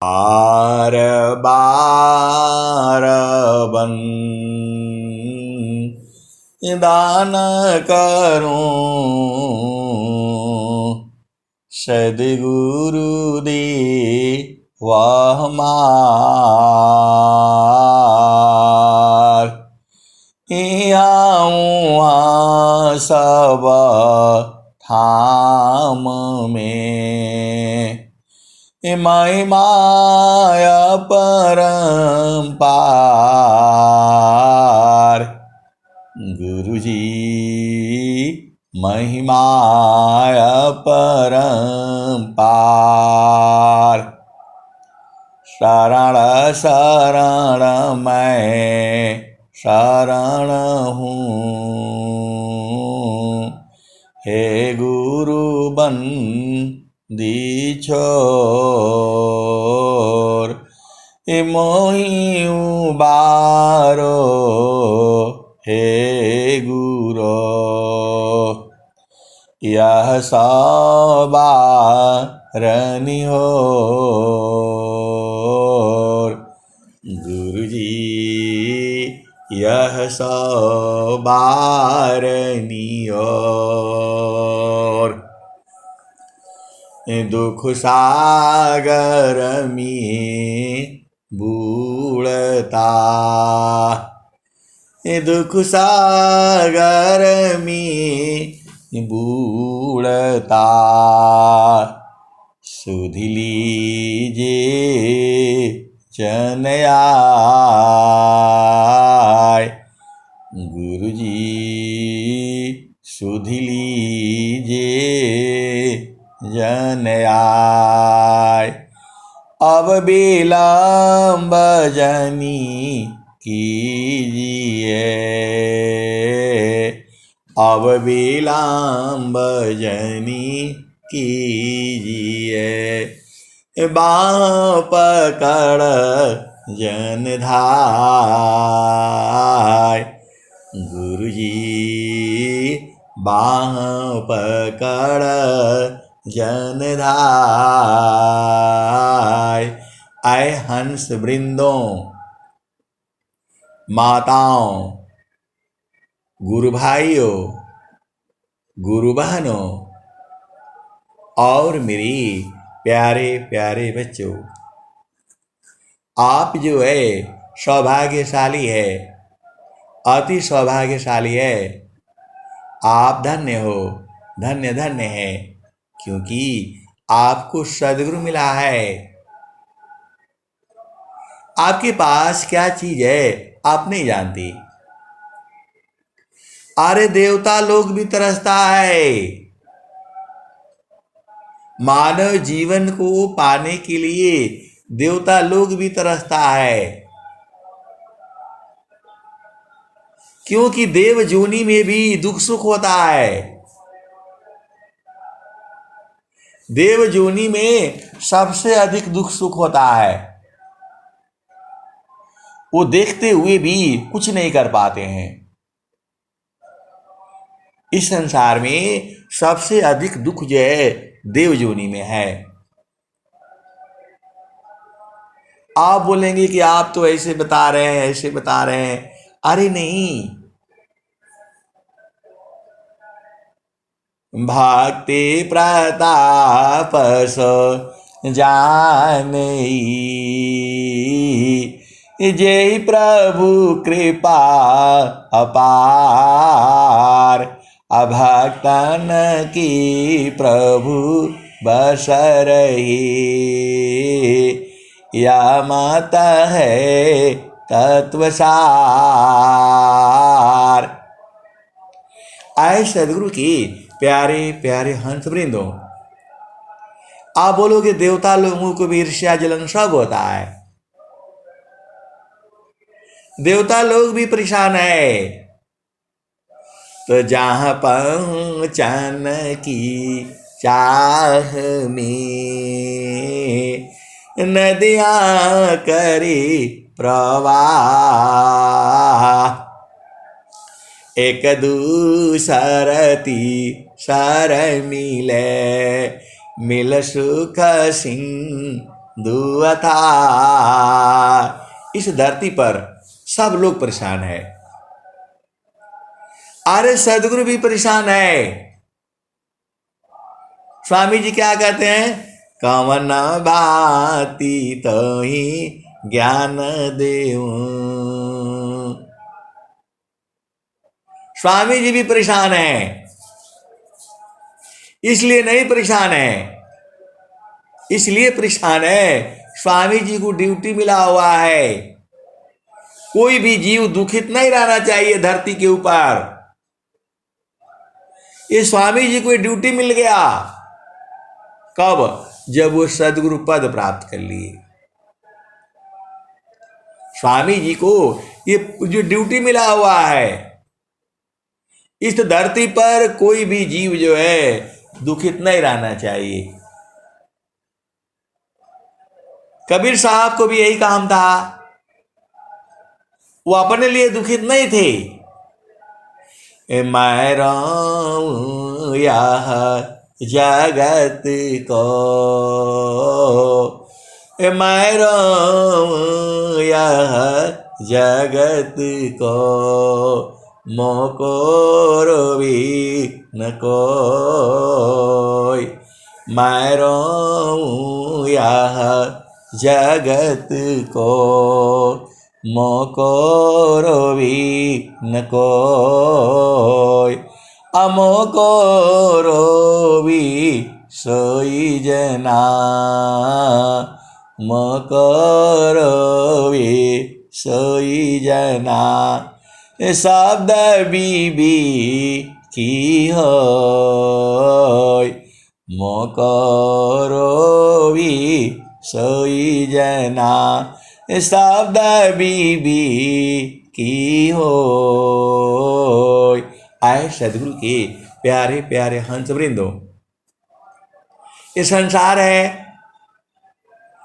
बार बार बन दान करूं सद्गुरु दे वह मार आऊँ सब थाम में महिमाय परम्पार गुरुजी महिमाय परम्पार शरण शरण मैं शरण हूँ हे गुरु बन दीछोर मोहि उबारो हे गुरो यह सवारनि होर गुरुजी यह सवारनि होर दुख सागर में बूढ़ता दुख सागर में बूढ़ता सुध लीजे जनयाय गुरुजी सुध लीजे जनयाय अब विलम्ब जनी कीजिए अब विलम्ब जनी कीजिए बाँह पकड़ जन धाय गुरुजी बाँह पकड़ जन धाय आए हंस वृंदों माताओं गुरु भाइयों गुरु बहनों और मेरी प्यारे प्यारे बच्चों आप जो है सौभाग्यशाली है अति सौभाग्यशाली है आप धन्य हो धन्य धन्य है क्योंकि आपको सद्गुरु मिला है। आपके पास क्या चीज है आप नहीं जानती। अरे देवता लोग भी तरसता है मानव जीवन को पाने के लिए देवता लोग भी तरसता है क्योंकि देव जोनी में भी दुख सुख होता है। देव जोनी में सबसे अधिक दुख सुख होता है। वो देखते हुए भी कुछ नहीं कर पाते हैं। इस संसार में सबसे अधिक दुख जो है देव जोनी में है। आप बोलेंगे कि आप तो ऐसे बता रहे हैं ऐसे बता रहे हैं। अरे नहीं, भक्ति प्रताप सो जानई जय प्रभु कृपा अपार अभक्तन की प्रभु बस रही या माता है तत्वसार। आए सदगुरु की प्यारे प्यारे हंस वृंदों, आप बोलोगे देवता लोगों को भी ईर्ष्या जलन सब होता है। देवता लोग भी परेशान है। तो जहां पहुंचन की चाह में नदियां करी प्रवाह एक दूसरती सर मिले मिल सुख सिंह दुअथा। इस धरती पर सब लोग परेशान है। अरे सदगुरु भी परेशान है। स्वामी जी क्या कहते हैं? कवन भांति तो ही ज्ञान देऊं। स्वामी जी भी परेशान है। इसलिए नहीं परेशान है, इसलिए परेशान है स्वामी जी को ड्यूटी मिला हुआ है। कोई भी जीव दुखित नहीं रहना चाहिए धरती के ऊपर। ये स्वामी जी को ड्यूटी मिल गया। कब? जब वो सदगुरु पद प्राप्त कर लिए। स्वामी जी को ये जो ड्यूटी मिला हुआ है, इस धरती पर कोई भी जीव जो है दुखित नहीं रहना चाहिए। कबीर साहब को भी यही काम था। वो अपने लिए दुखित नहीं थे। मैं रहूं यह जगत को, मैं रहूं यह जगत को, मोको रोवी न कोई। मैं रहूं यह जगत को, मोको रोवी न कोई। अमोको रोवी सोई जना, मोको रोवी सोई जना। शब्द बीबी की होय, मोको रोवी सोई जना। शब्द बीबी की होय। आए सदगुरु के प्यारे प्यारे हंस वृंदो, ये संसार है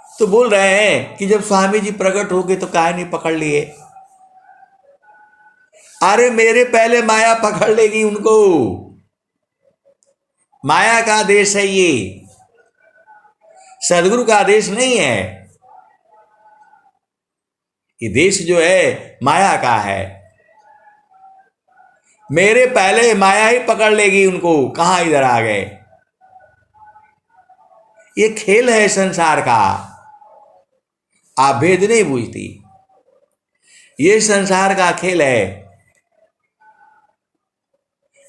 तो बोल रहे हैं कि जब स्वामी जी प्रकट हो गए तो काहे नहीं पकड़ लिए। अरे मेरे पहले माया पकड़ लेगी उनको। माया का आदेश है ये, सदगुरु का आदेश नहीं है। ये देश जो है माया का है। मेरे पहले माया ही पकड़ लेगी उनको। कहां इधर आ गए। ये खेल है संसार का, आप भेद नहीं बूझती। ये संसार का खेल है।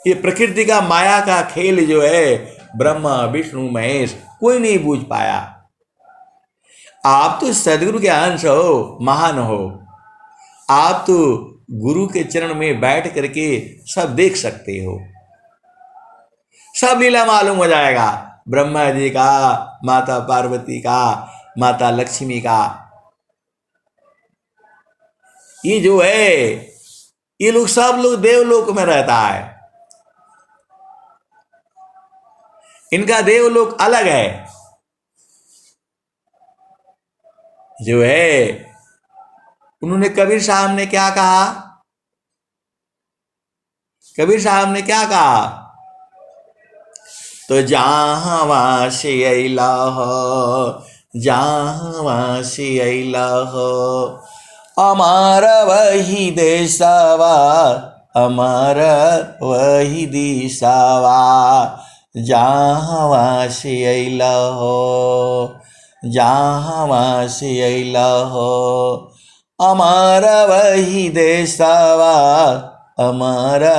ये प्रकृति का माया का खेल जो है ब्रह्मा विष्णु महेश कोई नहीं बूझ पाया। आप तो सदगुरु के अंश हो, महान हो। आप तो गुरु के चरण में बैठ करके सब देख सकते हो। सब लीला मालूम हो जाएगा। ब्रह्मा जी का, माता पार्वती का, माता लक्ष्मी का। ये जो है ये लोग सब लोग देवलोक में रहता है। इनका देवलोक अलग है। जो है उन्होंने कबीर साहब ने क्या कहा? कबीर साहब ने क्या कहा? तो जहां से अइला हो, जहां से अइला हो, हमारा वही देशवा, हमारा वही दिशावा। जहां से अइला हो, जहां से अइला हो, हमारा वही देशवा, हमारा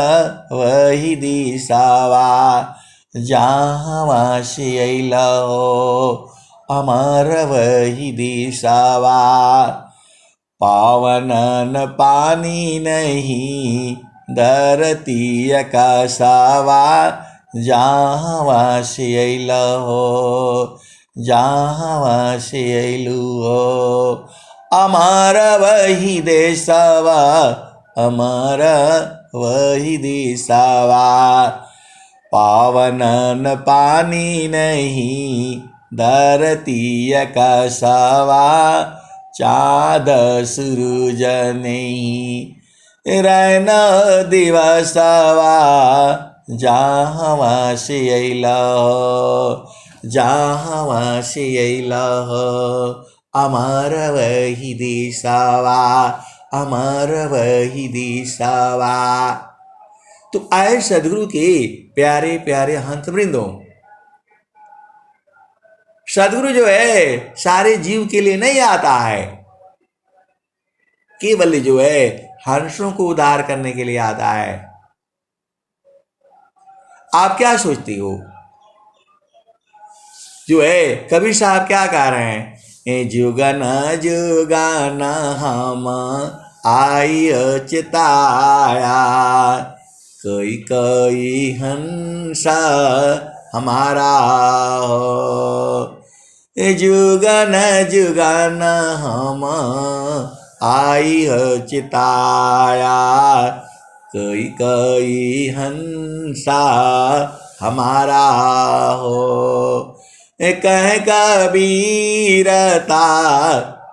वही दिशावा। जहां से अइला हो, हमारा वही दिशावा। पावन न पानी नहीं, धरती आकाशवा। जहां से अइला हो, जहां से अइलू हो, हमारा वही देशवा, हमारा वही दिशावा। पावन न पानी नहीं, धरती आकाशवा। चाँद सूरज नहीं, रहना दिवसवा। जहां से अइला हो, जहाँ से अइला हो अमर वही दिशवा, अमर वही दिशवा। तो आए सदगुरु के प्यारे प्यारे हंस वृंदों, सदगुरु जो है सारे जीव के लिए नहीं आता है, केवल जो है हंसों को उद्धार करने के लिए आता है। आप क्या सोचती हो? जो है कबीर साहब क्या कह रहे हैं, जुगन जुगन हम आई चिताया, कोई कोई हंस हमारा हो। जुगन जुगन हम आई चिताया, कोई कोई हंसा हमारा हो। कह कबीरता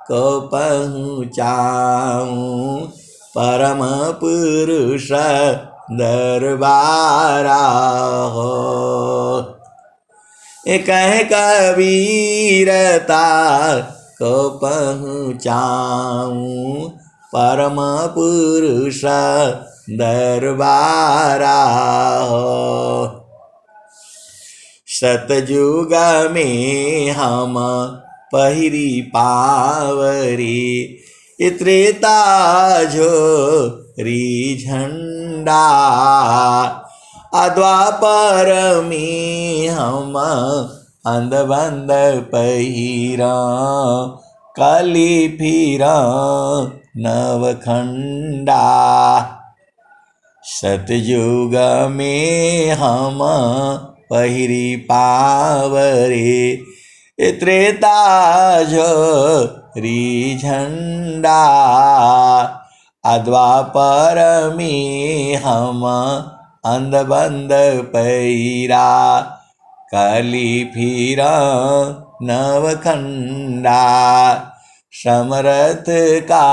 को पहुँचाऊँ परम पुरुष दरबारा हो। कह कबीरता को पहुँचाऊँ परम पुरुष दरबारा हो। सतयुग में हम पहिरी पावरी, त्रेता झोरी झंडा, द्वापर में हम अंधबंध पहिरा, कली फिरा नवखंडा। सतयुग में हम पहिरी पावरे, त्रेता झोरी झंडा, द्वापर में हम अंधबंध पैरा, कली फिरा नवखंडा। समरथ का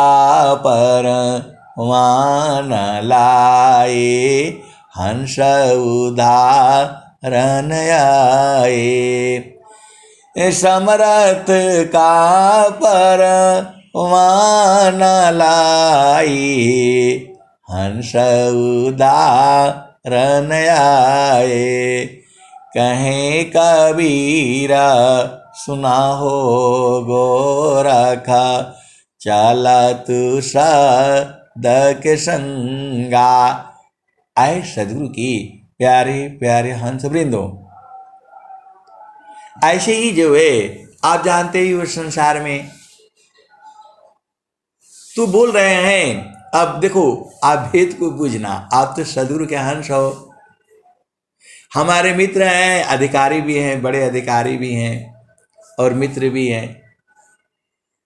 परवान लाए, हंस उदाहरण आए। समरथ का परवान लाए, हंस उदाहरण आए। कहें कबीरा सुना हो गोरखा, चला तू सदक संगा। आए सदगुरु की प्यारे प्यारे हंस वृंदों, ऐसे ही जो है आप जानते ही उस संसार में तू बोल रहे हैं। अब देखो, आप भेद को बुझना, आप तो सदगुरु के हंस हो। हमारे मित्र हैं, अधिकारी भी हैं, बड़े अधिकारी भी हैं और मित्र भी हैं।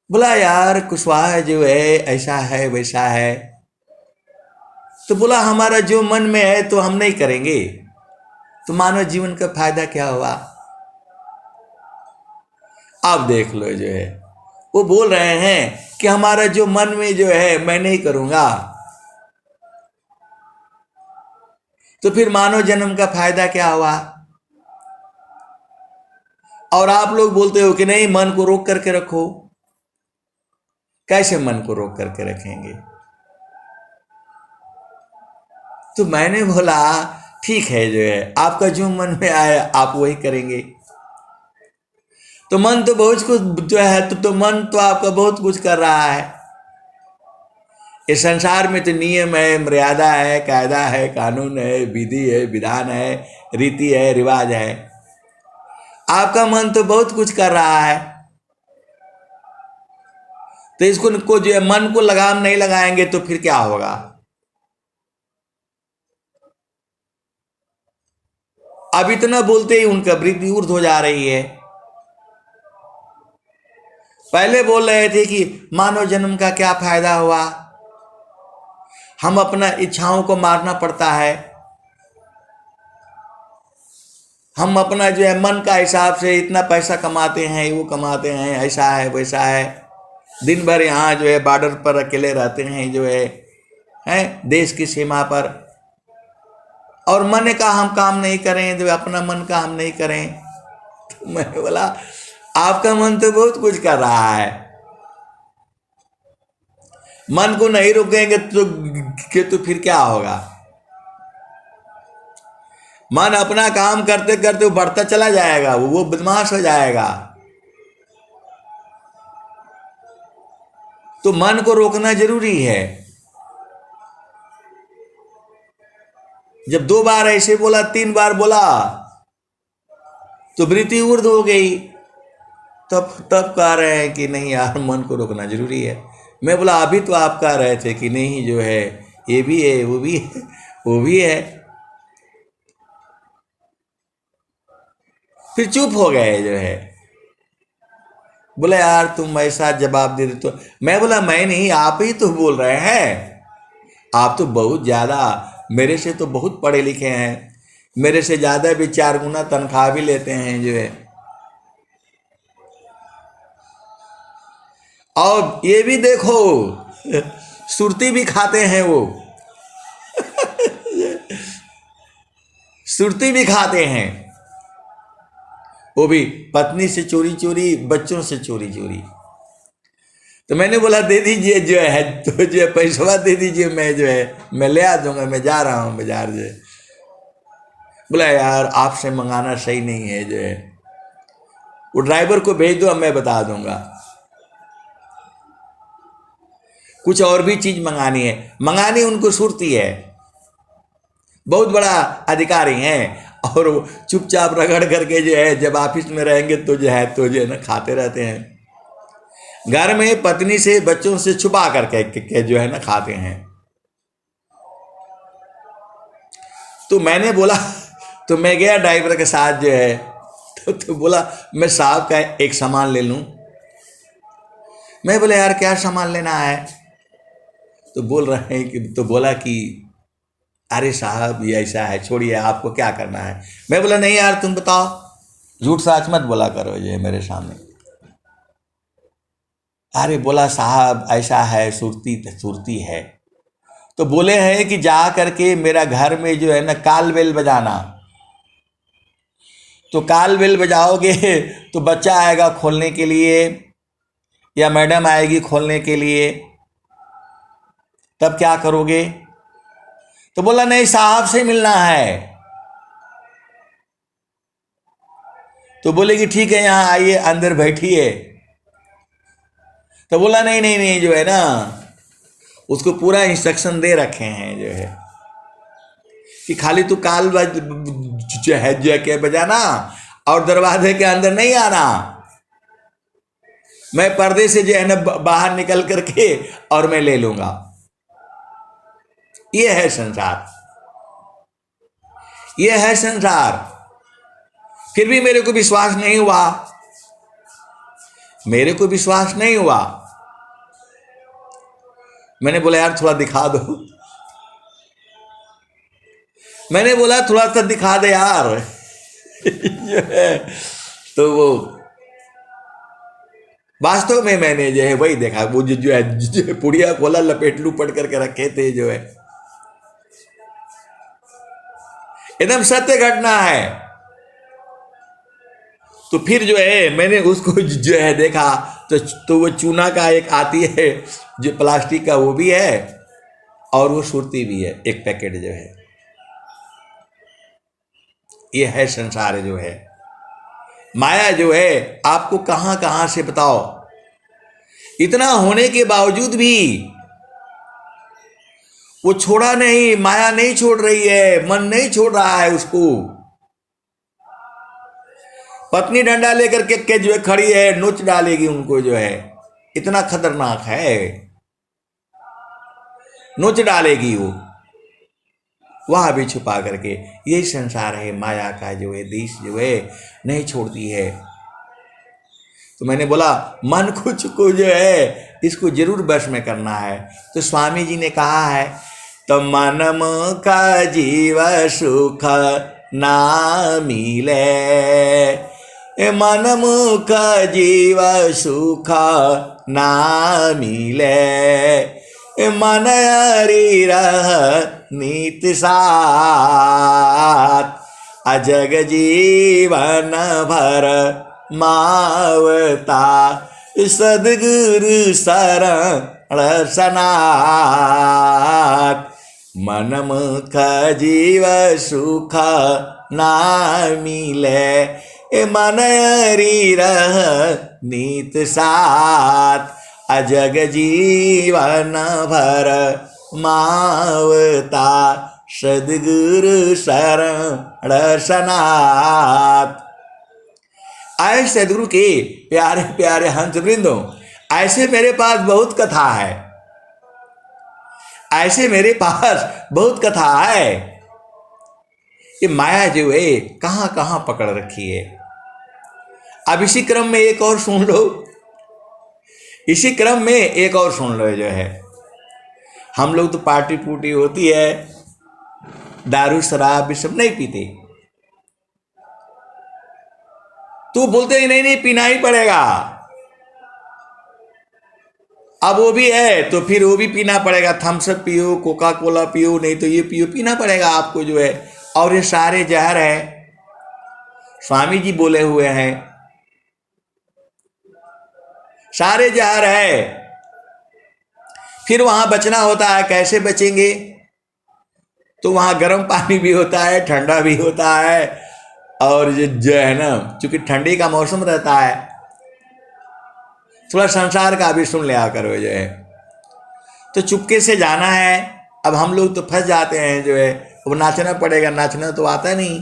बोला यार कुशवाहा जो है ऐसा है वैसा है, तो बोला हमारा जो मन में है तो हम नहीं करेंगे, तो मानव जीवन का फायदा क्या हुआ? आप देख लो, जो है वो बोल रहे हैं कि हमारा जो मन में जो है मैं नहीं करूंगा, तो फिर मानव जन्म का फायदा क्या हुआ? और आप लोग बोलते हो कि नहीं, मन को रोक करके रखो। कैसे मन को रोक करके रखेंगे? तो मैंने बोला ठीक है, जो है आपका जो मन में आए आप वही करेंगे। तो मन तो बहुत कुछ जो है, तो मन तो आपका बहुत कुछ कर रहा है। इस संसार में तो नियम है, मर्यादा है, कायदा है, कानून है, विधि है, विधान है, रीति है, रिवाज है। आपका मन तो बहुत कुछ कर रहा है, तो इसको जो है मन को लगाम नहीं लगाएंगे तो फिर क्या होगा? अब इतना बोलते ही उनका वृद्धि ऊर्ध्व हो जा रही है। पहले बोल रहे थे कि मानव जन्म का क्या फायदा हुआ, हम अपना इच्छाओं को मारना पड़ता है, हम अपना जो है मन का हिसाब से इतना पैसा कमाते हैं, वो कमाते हैं, ऐसा है वैसा है। दिन भर यहाँ जो है बॉर्डर पर अकेले रहते हैं, जो है देश की सीमा पर, और मन का हम काम नहीं करें, जो अपना मन का हम नहीं करें, मैंने बोला आपका मन तो बहुत कुछ कर रहा है, मन को नहीं रोकेंगे तो फिर क्या होगा? मन अपना काम करते करते वो बढ़ता चला जाएगा, वो बदमाश हो जाएगा। तो मन को रोकना जरूरी है। जब 2 बार ऐसे बोला, 3 बार बोला तो वृत्ति ऊर्ध हो गई। तब कह रहे हैं कि नहीं यार, मन को रोकना जरूरी है। मैं बोला अभी तो आप कह रहे थे कि नहीं जो है ये भी है वो भी है वो भी है, फिर चुप हो गए जो है। बोले यार तुम ऐसा जवाब दे दे तो। मैं बोला मैं नहीं, आप ही तो बोल रहे हैं। आप तो बहुत ज़्यादा, मेरे से तो बहुत पढ़े लिखे हैं, मेरे से ज़्यादा भी 4 गुना तनख्वाह भी लेते हैं जो है, और ये भी देखो सुरती भी खाते हैं वो सुरती भी खाते हैं, वो भी पत्नी से चोरी चोरी, बच्चों से चोरी चोरी। तो मैंने बोला दे दीजिए जो है, तो जो है पैसा दे दीजिए, मैं जो है मैं ले आ दूंगा, मैं जा रहा हूँ बाजार जो है। बोला यार आपसे मंगाना सही नहीं है जो है, वो ड्राइवर को भेज दो, मैं बता दूंगा। कुछ और भी चीज मंगानी उनको सुरती है, बहुत बड़ा अधिकारी हैं, और वो चुपचाप रगड़ करके जो है जब ऑफिस में रहेंगे तो जो है ना खाते रहते हैं। घर में पत्नी से बच्चों से छुपा करके जो है ना खाते हैं। तो मैंने बोला, तो मैं गया ड्राइवर के साथ जो है, तो बोला मैं साहब का एक सामान ले लूं। मैं बोला यार क्या सामान लेना है? तो बोल रहे हैं कि, तो बोला कि अरे साहब ये ऐसा है, छोड़िए आपको क्या करना है। मैं बोला नहीं यार तुम बताओ, झूठ सच मत बोला करो ये मेरे सामने। अरे बोला साहब ऐसा है, सुरती है। तो बोले हैं कि जा करके मेरा घर में जो है ना काल बेल बजाना, तो काल बेल बजाओगे तो बच्चा आएगा खोलने के लिए या मैडम आएगी खोलने के लिए, तब क्या करोगे? तो बोला नहीं साहब से मिलना है। तो बोले कि ठीक है यहाँ आइए अंदर बैठिए। तो बोला नहीं नहीं नहीं जो है ना, उसको पूरा इंस्ट्रक्शन दे रखे हैं जो है कि खाली तू काल जो है के बजाना और दरवाजे के अंदर नहीं आना, मैं पर्दे से जो है ना बाहर निकल करके और मैं ले लूंगा। ये है संसार, ये है संसार। फिर भी मेरे को विश्वास नहीं हुआ, मेरे को विश्वास नहीं हुआ। मैंने बोला यार थोड़ा दिखा दो, मैंने बोला थोड़ा सा दिखा दे यार तो वो वास्तव में मैंने जो है वही देखा, वो जो है पुड़िया खोला, लपेटलू पड़ करके रखे थे जो है, एकदम सत्य घटना है। तो फिर जो है मैंने उसको जो है देखा, तो वो चूना का एक आती है जो प्लास्टिक का, वो भी है और वो सुरती भी है, एक पैकेट जो है। ये है संसार जो है, माया जो है आपको कहां कहां से बताओ। इतना होने के बावजूद भी वो छोड़ा नहीं, माया नहीं छोड़ रही है, मन नहीं छोड़ रहा है उसको। पत्नी डंडा लेकर के जो है खड़ी है, नोच डालेगी उनको जो है, इतना खतरनाक है, नोच डालेगी वो, वहां भी छुपा करके। यही संसार है, माया का जो है देश जो है नहीं छोड़ती है। तो मैंने बोला मन को जो है इसको जरूर वश में करना है। तो स्वामी जी ने कहा है, तो मनम का जीव सुख ना मिले, मनम का जीव सुख ना मिले, मन हरि रह नीत साथ, अजग जीवन भर मावता सद्गुरु शरण सनाथ मन मुख जीव सुख ना मिले मन हरि रह नीत साथ अजग जीवन भर मावता सद्गुरु शरण सनाथ। आए सदगुरु के प्यारे प्यारे हंस वृंदों, ऐसे मेरे पास बहुत कथा है, ऐसे मेरे पास बहुत कथा है। ये माया जो है कहां कहां पकड़ रखी है। अब इसी क्रम में एक और सुन लो, इसी क्रम में एक और सुन लो। जो है हम लोग तो पार्टी पुर्टी होती है, दारू शराब ये सब नहीं पीते, तो बोलते ही नहीं नहीं पीना ही पड़ेगा। अब वो भी है तो फिर वो भी पीना पड़ेगा, थम्स अप पियो, कोका कोला पियो, नहीं तो ये पियो, पीना पड़ेगा आपको जो है। और ये सारे जहर है, स्वामी जी बोले हुए हैं, सारे जहर है। फिर वहां बचना होता है, कैसे बचेंगे? तो वहां गर्म पानी भी होता है, ठंडा भी होता है, और जो है ना, चूंकि ठंडी का मौसम रहता है, थोड़ा संसार का भी सुन लिया करो जो है। तो चुपके से जाना है। अब हम लोग तो फंस जाते हैं जो है, वो नाचना पड़ेगा, नाचना तो आता नहीं,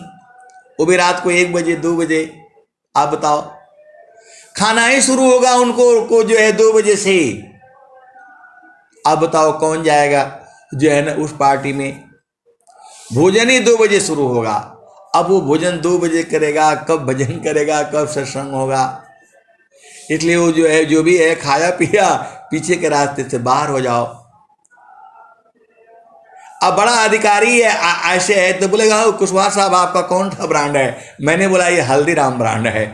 वो भी रात को 1 बजे 2 बजे। आप बताओ, खाना ही शुरू होगा उनको जो है 2 बजे से। आप बताओ कौन जाएगा जो है ना उस पार्टी में? भोजन ही 2 बजे शुरू होगा। अब वो भोजन 2 बजे करेगा, कब भजन करेगा, कब सत्संग होगा? इसलिए वो जो है, जो भी है खाया पिया, पीछे के रास्ते से बाहर हो जाओ। अब बड़ा अधिकारी है ऐसे है तो बोलेगा कुशवाहा साहब आपका कौन सा ब्रांड है? मैंने बोला ये हल्दीराम ब्रांड है।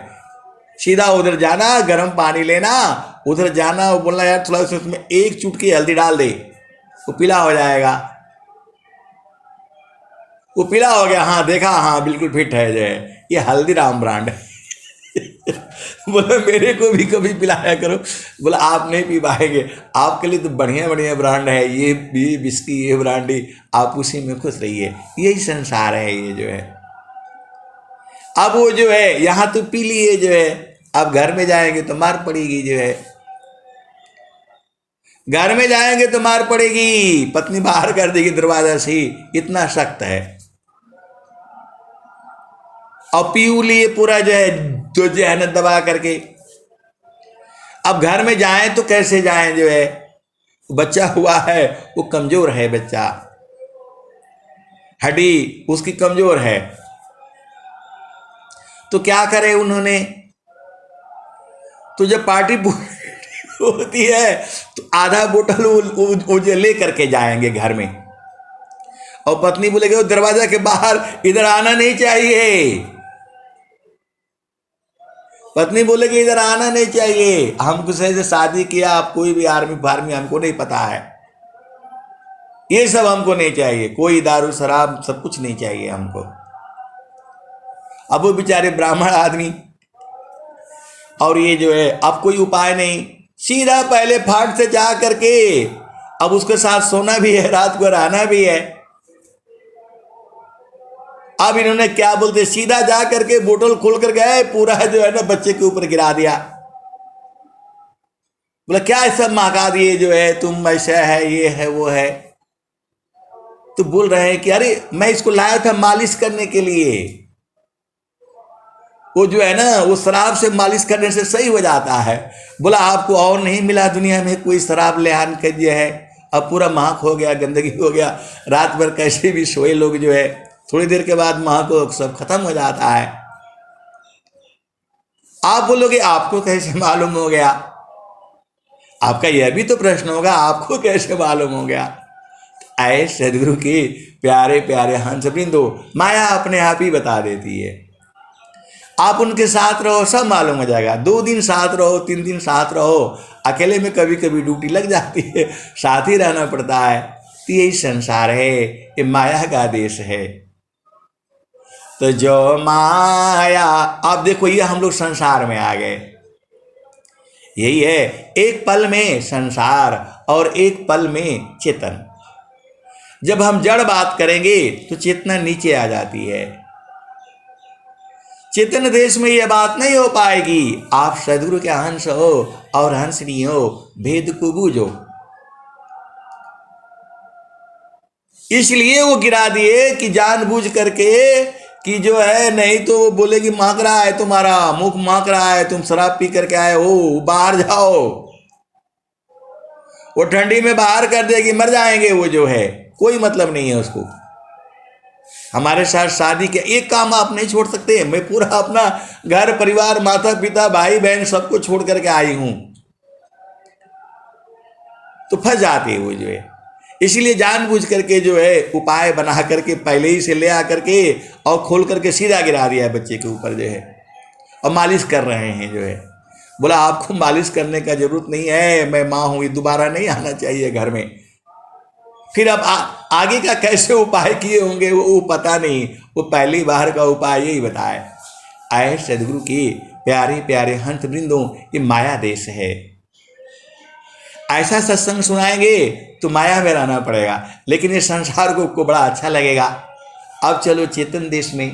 सीधा उधर जाना, गर्म पानी लेना, उधर जाना, वो बोलना यार थोड़ा सा उसमें 1 चुटकी हल्दी डाल दे, वो पीला हो जाएगा। वो पीला हो गया, हाँ देखा, हाँ बिल्कुल फिट है जो है, ये हल्दीराम ब्रांड है। बोला मेरे को भी कभी पिलाया करो। बोला आप नहीं पी पाएंगे, आपके लिए तो बढ़िया बढ़िया ब्रांड है, ये विस्की, ये ब्रांडी, आप उसी में खुश रहिए। यही संसार है ये जो है। अब वो जो है यहाँ तो पी लिए जो है, अब घर में जाएंगे तो मार पड़ेगी जो है, घर में जाएंगे तो मार पड़ेगी, पत्नी बाहर कर देगी दरवाजा से, इतना सख्त है। और पी लिए पूरा जो है, तो जो है ना दबा करके। अब घर में जाएं तो कैसे जाएं जो है? बच्चा हुआ है, वो कमजोर है, बच्चा हड्डी उसकी कमजोर है, तो क्या करे उन्होंने? तो जब पार्टी होती है तो आधा बोतल वो ले करके जाएंगे घर में, और पत्नी बोलेगी वो दरवाजा के बाहर इधर आना नहीं चाहिए, पत्नी बोलेगी इधर आना नहीं चाहिए, हमको से शादी किया, आप कोई भी आर्मी फार्मी हमको नहीं पता है, ये सब हमको नहीं चाहिए, कोई दारू शराब सब कुछ नहीं चाहिए हमको। अब वो बेचारे ब्राह्मण आदमी, और ये जो है अब कोई उपाय नहीं, सीधा पहले फाट से जा करके, अब उसके साथ सोना भी है, रात को रहना भी है। अब इन्होंने क्या बोलते, सीधा जा करके बोतल खोल कर गए, पूरा जो है ना बच्चे के ऊपर गिरा दिया। बोला क्या सब महका दिए जो है, तुम ऐसा है, ये है, वो है। तो बोल रहे हैं कि अरे मैं इसको लाया था मालिश करने के लिए, वो जो है ना वो शराब से मालिश करने से सही हो जाता है। बोला आपको और नहीं मिला दुनिया में कोई शराब लेहान कर दिया है? अब पूरा महक हो गया, गंदगी हो गया, रात भर कैसे भी सोए लोग जो है, थोड़ी देर के बाद महक सब खत्म हो जाता है। आप बोलोगे आपको कैसे मालूम हो गया? आपका यह भी तो प्रश्न होगा, आपको कैसे मालूम हो गया? आए सदगुरु के प्यारे प्यारे हंस बिंदु, माया अपने आप ही बता देती है। आप उनके साथ रहो, सब मालूम हो जाएगा। 2 दिन साथ रहो, 3 दिन साथ रहो, अकेले में कभी कभी ड्यूटी लग जाती है, साथ ही रहना पड़ता है। तो यही संसार है, ये माया का देश है। तो जो माया, अब देखो ये हम लोग संसार में आ गए। यही है, एक पल में संसार और एक पल में चेतन। जब हम जड़ बात करेंगे तो चेतना नीचे आ जाती है। चेतन देश में यह बात नहीं हो पाएगी। आप सदगुरु के हंस हो और हंसनी हो, भेद को बूझो। इसलिए वो गिरा दिए कि जानबूझ करके कि जो है, नहीं तो वो बोलेगी महक रहा है, तुम्हारा मुख महक रहा है, तुम शराब पी करके आए हो, बाहर जाओ। वो ठंडी में बाहर कर देगी, मर जाएंगे। वो जो है कोई मतलब नहीं है उसको। हमारे साथ शादी के एक काम आप नहीं छोड़ सकते। मैं पूरा अपना घर परिवार, माता पिता, भाई बहन सबको छोड़ करके आई हूं, तो फंस जाते वो जो है। इसीलिए जानबूझ करके जो है उपाय बना करके पहले ही से ले आ करके और खोल करके सीधा गिरा दिया है बच्चे के ऊपर जो है, और मालिश कर रहे हैं जो है। बोला आपको मालिश करने का जरूरत नहीं है, मैं माँ हूँ, ये दोबारा नहीं आना चाहिए घर में। फिर अब आगे का कैसे उपाय किए होंगे वो पता नहीं। वो पहली बार का उपाय यही बताए। आए सदगुरु के प्यारे प्यारे हंस वृंदों, ये माया देश है। ऐसा सत्संग सुनाएंगे तो माया में रहना पड़ेगा, लेकिन ये संसार को बड़ा अच्छा लगेगा। अब चलो चेतन देश में,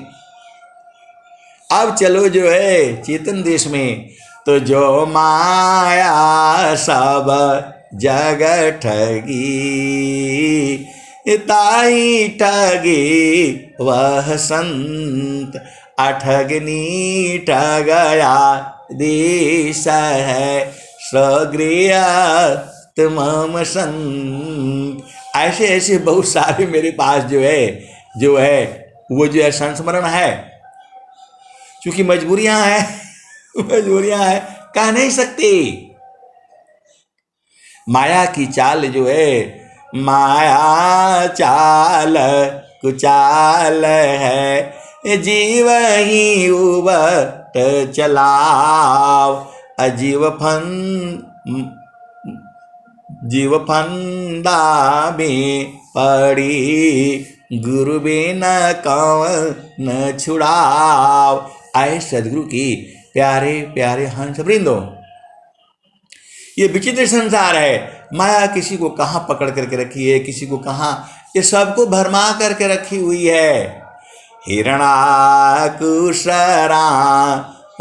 अब चलो जो है चेतन देश में। तो जो माया सब जग ठगी, ताई ठगी वह संत, अठगनी ठगया देश है, स्वगृह तमाम संत। ऐसे ऐसे बहुत सारे मेरे पास जो है वो जो है संस्मरण है। क्योंकि मजबूरियां हैं, मजबूरियां हैं, कह नहीं सकते। माया की चाल जो है, माया चाल कुचाल है, जीव ही उबट चलाव, अजीव जीव फंदा में पड़ी, गुरु बिना कौन न छुड़ाव। आए सदगुरु की प्यारे प्यारे हंस वृंदों, ये विचित्र संसार है। माया किसी को कहाँ पकड़ करके रखी है, किसी को कहाँ, ये सबको भरमा करके रखी हुई है। हिरणाकुशरा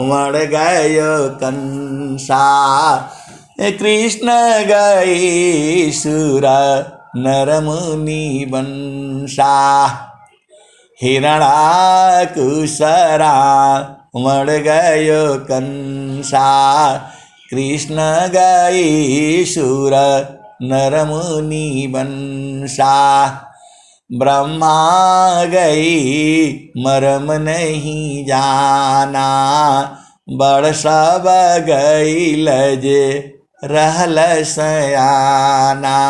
मर गयो कंसा, कृष्ण गई सुर नर मुनि वंशा। हिरणाकुशरा मर गयो कंसा, कृष्ण गई सुर नर मुनि वंशा। ब्रह्मा गई मरम नहीं जाना, बड़ सब गई लजे रहल सयाना।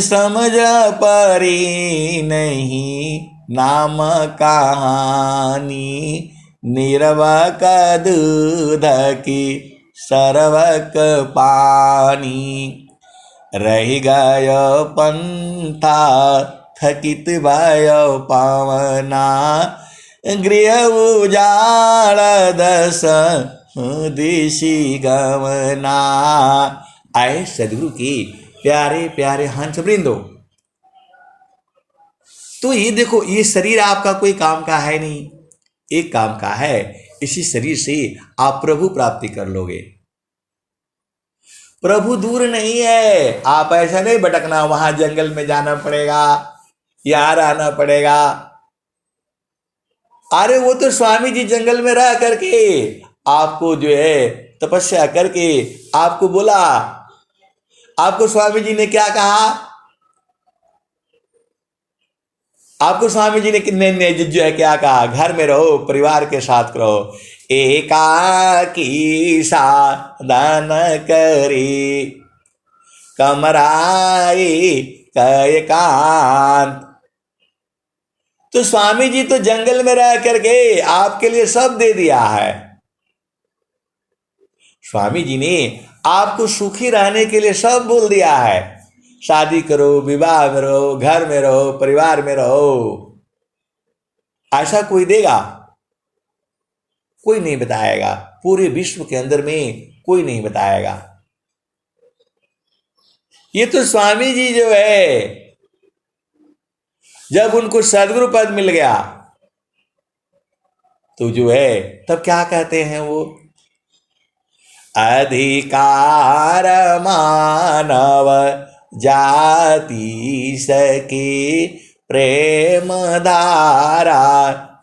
समझ परी नहीं नाम कहानी, निरवक दूध की सरवक पानी। रही गयो पंथा थकित भयो पावना, गृह उजाड़ दस दिशी गमना। आए सदगुरु की प्यारे प्यारे हंस वृंदो, तो ये देखो, ये शरीर आपका कोई काम का है नहीं, एक काम का है। इसी शरीर से आप प्रभु प्राप्ति कर लोगे। प्रभु दूर नहीं है। आप ऐसा नहीं भटकना, वहां जंगल में जाना पड़ेगा, यहां रहना पड़ेगा। अरे वो तो स्वामी जी जंगल में रह करके आपको जो है तपस्या करके आपको बोला। आपको स्वामी जी ने क्या कहा? आपको स्वामी जी ने जो है क्या कहा? घर में रहो, परिवार के साथ रहो, एकाकी साधन करी, कमराई एकांत। तो स्वामी जी तो जंगल में रह करके आपके लिए सब दे दिया है। स्वामी जी ने आपको सुखी रहने के लिए सब बोल दिया है। शादी करो, विवाह में रहो, घर में रहो, परिवार में रहो। ऐसा कोई देगा? कोई नहीं बताएगा। पूरे विश्व के अंदर में कोई नहीं बताएगा। ये तो स्वामी जी जो है, जब उनको सदगुरु पद मिल गया तो जो है तब क्या कहते हैं वो, अधिकार मानव जाति सके प्रेम धारा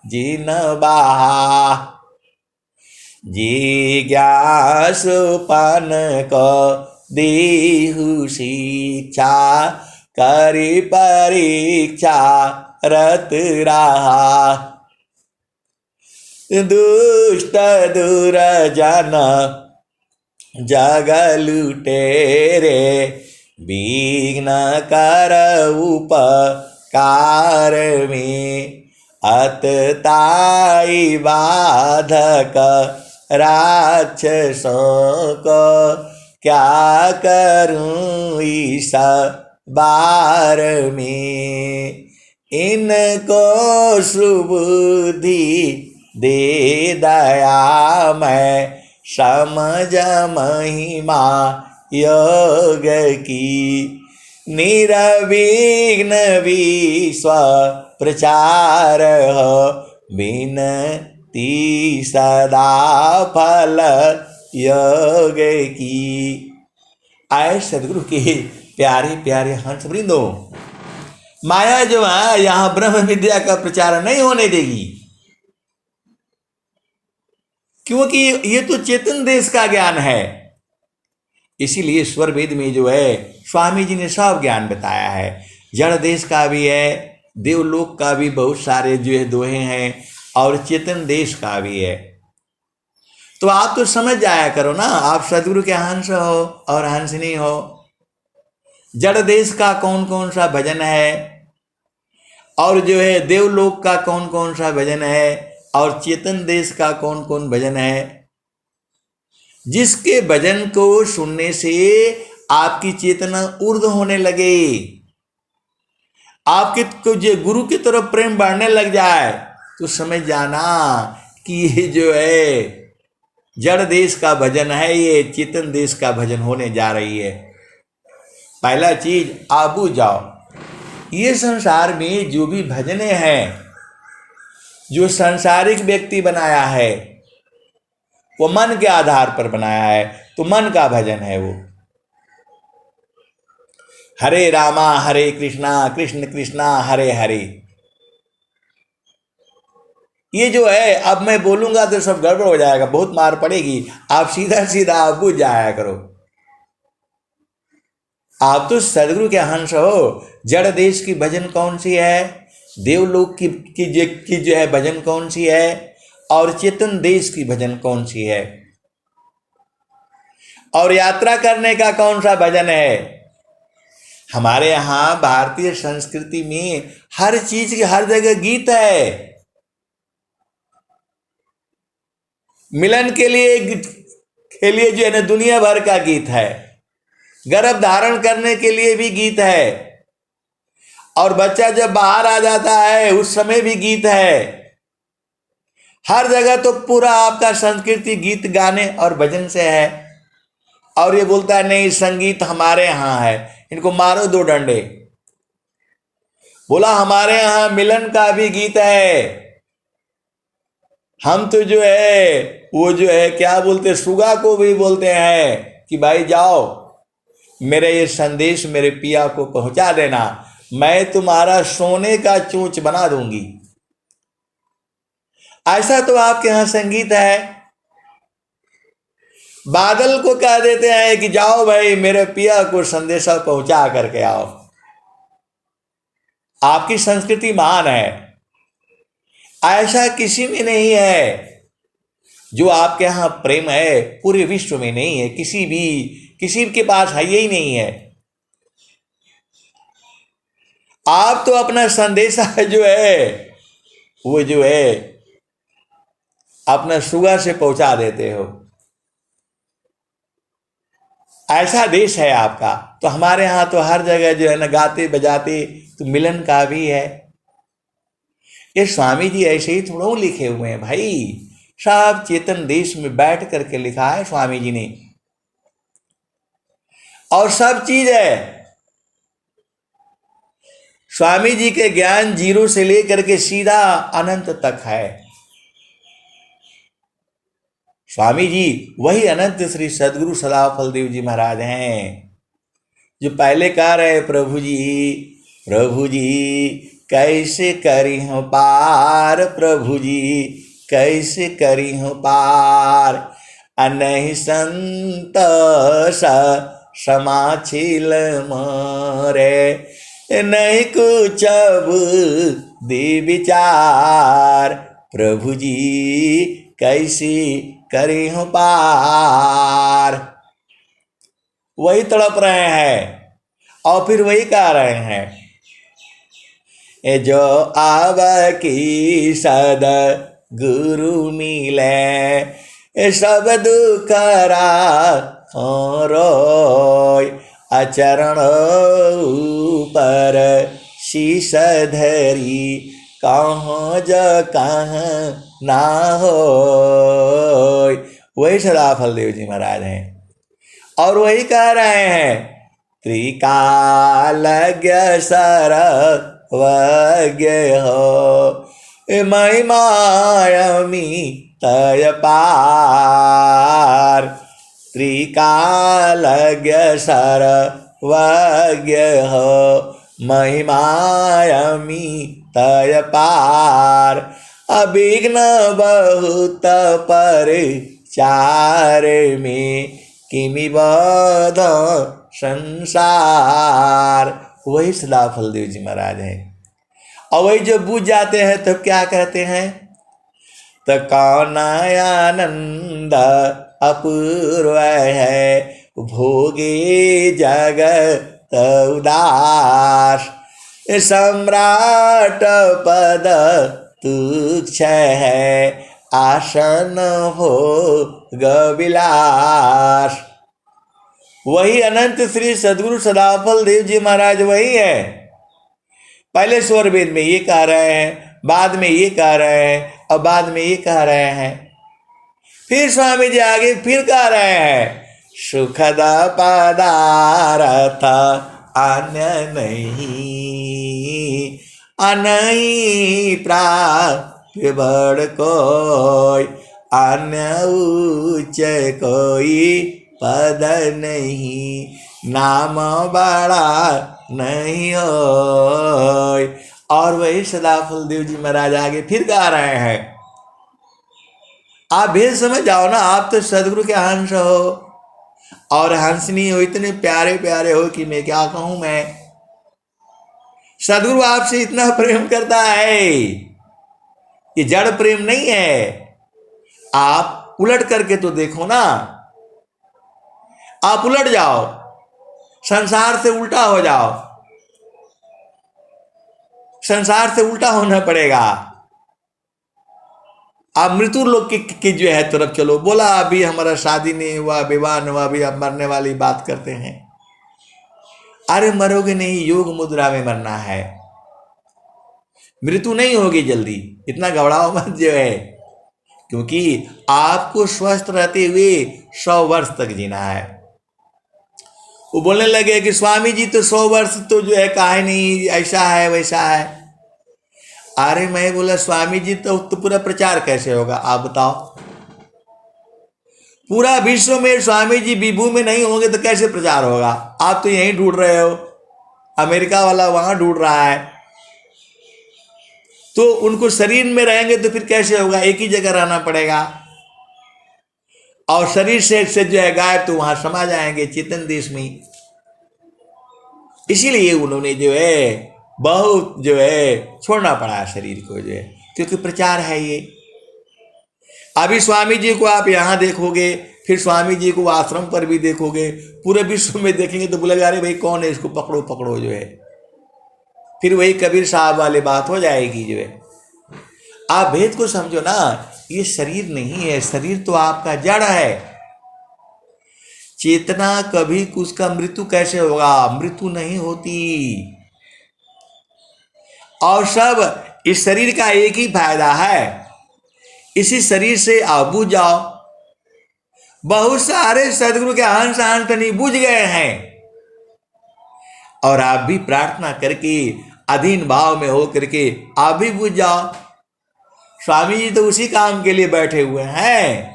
जिन बहा, जिज्ञासुपन को देहु शिक्षा करी परीक्षा रत रहा, दुष्ट दुर्जन जग लुटेरे विघ्न कर उपकार में, अतताई बाधक राक्षसों को क्या करूं इस बार में, इनको सुबुद्धि दे दया मैं समझ महिमा योग की, निरविघ्न विश्व प्रचार हो विनती सदा फल योग की। आए सदगुरु के प्यारे प्यारे हंस वृंदो, माया जो है यहाँ ब्रह्म विद्या का प्रचार नहीं होने देगी, क्योंकि ये तो चेतन देश का ज्ञान है। इसीलिए स्वर वेद में जो है स्वामी जी ने सब ज्ञान बताया है। जड़ देश का भी है, देवलोक का भी बहुत सारे जो है दोहे हैं, और चेतन देश का भी है। तो आप तो समझ जाया करो ना, आप सदगुरु के हंस हो और हंसनी हो। जड़ देश का कौन कौन सा भजन है, और जो है देवलोक का कौन कौन सा भजन है, और चेतन देश का कौन कौन भजन है। जिसके भजन को सुनने से आपकी चेतना ऊर्ध्व होने लगे, आपके जो गुरु की तरफ प्रेम बढ़ने लग जाए, तो समझ जाना कि ये जो है जड़ देश का भजन है, ये चेतन देश का भजन होने जा रही है। पहला चीज आप बुझ जाओ, ये संसार में जो भी भजने हैं, जो सांसारिक व्यक्ति बनाया है, वो मन के आधार पर बनाया है, तो मन का भजन है वो। हरे रामा हरे कृष्णा कृष्ण कृष्णा हरे हरे, ये जो है अब मैं बोलूंगा तो सब गड़बड़ हो जाएगा, बहुत मार पड़ेगी। आप सीधा सीधा आप बुझ जाया करो। आप तो सदगुरु के हंस हो। जड़ देश की भजन कौन सी है, देवलोक की जो है भजन कौन सी है, और चेतन देश की भजन कौन सी है, और यात्रा करने का कौन सा भजन है। हमारे यहाँ भारतीय संस्कृति में हर चीज की हर जगह गीत है। मिलन के लिए जो है ना दुनिया भर का गीत है, गर्भ धारण करने के लिए भी गीत है, और बच्चा जब बाहर आ जाता है उस समय भी गीत है। हर जगह तो पूरा आपका संस्कृति गीत गाने और भजन से है। और ये बोलता है नहीं संगीत हमारे यहाँ है, इनको मारो दो डंडे। बोला हमारे यहाँ मिलन का भी गीत है। हम तो जो है वो जो है क्या बोलते, सुगा को भी बोलते हैं कि भाई जाओ मेरे ये संदेश मेरे पिया को पहुंचा देना, मैं तुम्हारा सोने का चोंच बना दूंगी। ऐसा तो आपके यहां संगीत है। बादल को कह देते हैं कि जाओ भाई मेरे पिया को संदेशा पहुंचा करके आओ। आपकी संस्कृति महान है, ऐसा किसी में नहीं है। जो आपके यहां प्रेम है पूरे विश्व में नहीं है, किसी के पास है ही नहीं है। आप तो अपना संदेशा जो है वो जो है अपना सुगा से पहुंचा देते हो। ऐसा देश है आपका। तो हमारे यहाँ तो हर जगह जो है ना गाते बजाते, तो मिलन का भी है। ये स्वामी जी ऐसे ही थोड़ा लिखे हुए हैं भाई, सब चेतन देश में बैठ करके लिखा है स्वामी जी ने, और सब चीज है। स्वामी जी के ज्ञान जीरो से लेकर के सीधा अनंत तक है। स्वामी जी वही अनंत श्री सदगुरु सदाफल देव जी महाराज हैं, जो पहले कह रहे प्रभु जी कैसे करी हूं पार, प्रभु जी कैसे करी हूं पार, अनहि संतोष समाछिल मारे, नहीं कुछ अब दे विचार, प्रभु जी कैसे करी हूं पार। वही तड़प रहे हैं और फिर वही कह रहे हैं, जो आव की सद गुरु मिले, सब दुखरा रोय, अचरण ऊपर शीश धरी, कहाँ ज कहाँ ना हो। वही सदाफल देव जी महाराज हैं और वही कह रहे हैं, त्रिकालज्ञ सर्वज्ञ हो, महिमायमी तय पार, त्रिकालज्ञ सर्वज्ञ हो, महिमायमी तय पार, अभिघ्न बहुत पर चार में, किमि बध संसार। वही सदाफल देव जी महाराज हैं। और वही जो बूझ जाते हैं तो क्या कहते हैं, तो कौन आनंद अपूर्व है, भोगे जगत उदास, सम्राट पद तुच्छ है, आसन हो गविलास। वही अनंत श्री सदगुरु सदाफल देव जी महाराज वही है। पहले स्वर वेद में ये कह रहे हैं, बाद में ये कह रहे हैं और बाद में ये कह रहे हैं, फिर स्वामी जी आगे फिर कह रहे हैं, सुखद पदार्थ अन्य नहीं, अनई प्राप्य बड़ कोई, अन्य उच्च कोई पद नहीं, नाम बड़ा नहीं हो। और वही सदाफल देव जी महाराज आगे फिर गा रहे हैं, आप भेद समझ जाओ ना, आप तो सदगुरु के हंस हो और हंसनी हो, इतने प्यारे प्यारे हो कि मैं क्या कहूं। मैं सदगुरु आपसे इतना प्रेम करता है, ये जड़ प्रेम नहीं है। आप उलट करके तो देखो ना, आप उलट जाओ, संसार से उल्टा हो जाओ, संसार से उल्टा होना पड़ेगा। आप मृत्यु लोग की जो है तरफ चलो। बोला अभी हमारा शादी नहीं हुआ, विवाह नहीं हुआ, अभी आप मरने वाली बात करते हैं। अरे मरोगे नहीं, योग मुद्रा में मरना है, मृत्यु नहीं होगी जल्दी, इतना घबराओ मत जो है, क्योंकि आपको स्वस्थ रहते हुए 100 वर्ष तक जीना है। वो बोलने लगे कि स्वामी जी तो 100 वर्ष तो जो है कहा नहीं, ऐसा है वैसा है। अरे मैं बोला स्वामी जी तो पूरा प्रचार कैसे होगा आप बताओ। पूरा विश्व में स्वामी जी विभू में नहीं होंगे तो कैसे प्रचार होगा। आप तो यहीं ढूंढ रहे हो, अमेरिका वाला वहां ढूंढ रहा है, तो उनको शरीर में रहेंगे तो फिर कैसे होगा, एक ही जगह रहना पड़ेगा। और शरीर से जो है गायब तो वहां समा जाएंगे चेतन देश में। इसीलिए उन्होंने जो है बहुत जो है छोड़ना पड़ा शरीर को जो है, क्योंकि प्रचार है ये। अभी स्वामी जी को आप यहाँ देखोगे, फिर स्वामी जी को आश्रम पर भी देखोगे, पूरे विश्व में देखेंगे तो बोलेगा अरे भाई कौन है, इसको पकड़ो पकड़ो जो है। फिर वही कबीर साहब वाली बात हो जाएगी जो है। आप भेद को समझो ना, ये शरीर नहीं है, शरीर तो आपका जड़ है। चेतना कभी उसका मृत्यु कैसे होगा, मृत्यु नहीं होती। और सब इस शरीर का एक ही फायदा है, इसी शरीर से आप बुझ जाओ। बहुत सारे सदगुरु के हंस हंस नहीं बुझ गए हैं, और आप भी प्रार्थना करके अधीन भाव में हो करके आप भी बुझ जाओ। स्वामी जी तो उसी काम के लिए बैठे हुए हैं।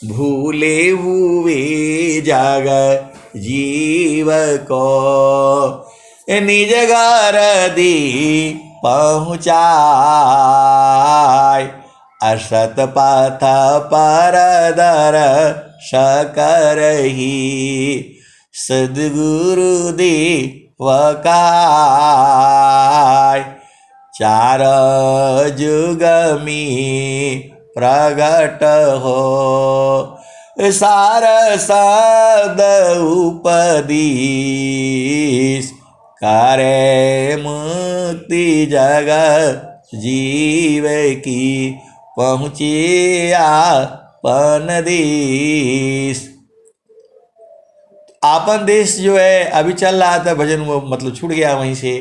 भूले हुए जग जीव को निज घर दी पहुँचाय, असत पथ पर दर सकरही सद्गुरु देवकाय। चार जुग में प्रगट हो सार सद उपदेश, करे मुक्ति जग जीव की पहुँचे आपन देश। आपन देश जो है अभी चल रहा था भजन, वो मतलब छूट गया वहीं से।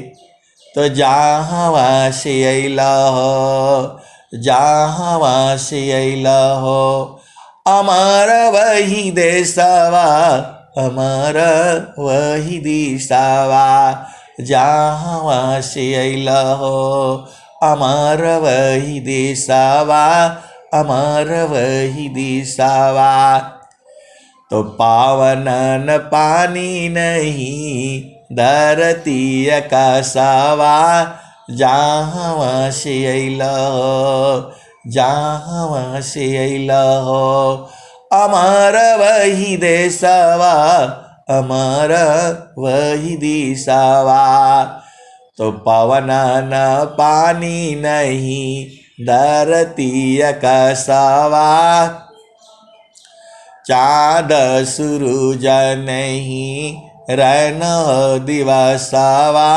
तो जहाँ से अला हो, जहाँ से अला हो, अमर वही देशवा, अमर वही दिशावा। जहाँ से अला हो, अमर वही देशवा, अमर वही दिशावा। तो पावनन पानी नहीं धरती आकाशवा, जहाँ से अला हो, जहाँ से अला हो, अमर वही देशवा, अमर वही दिशावा। तो पावनन पानी नहीं धरती आकाशवा, चाँद सूरज नहीं रैन दिवसवा।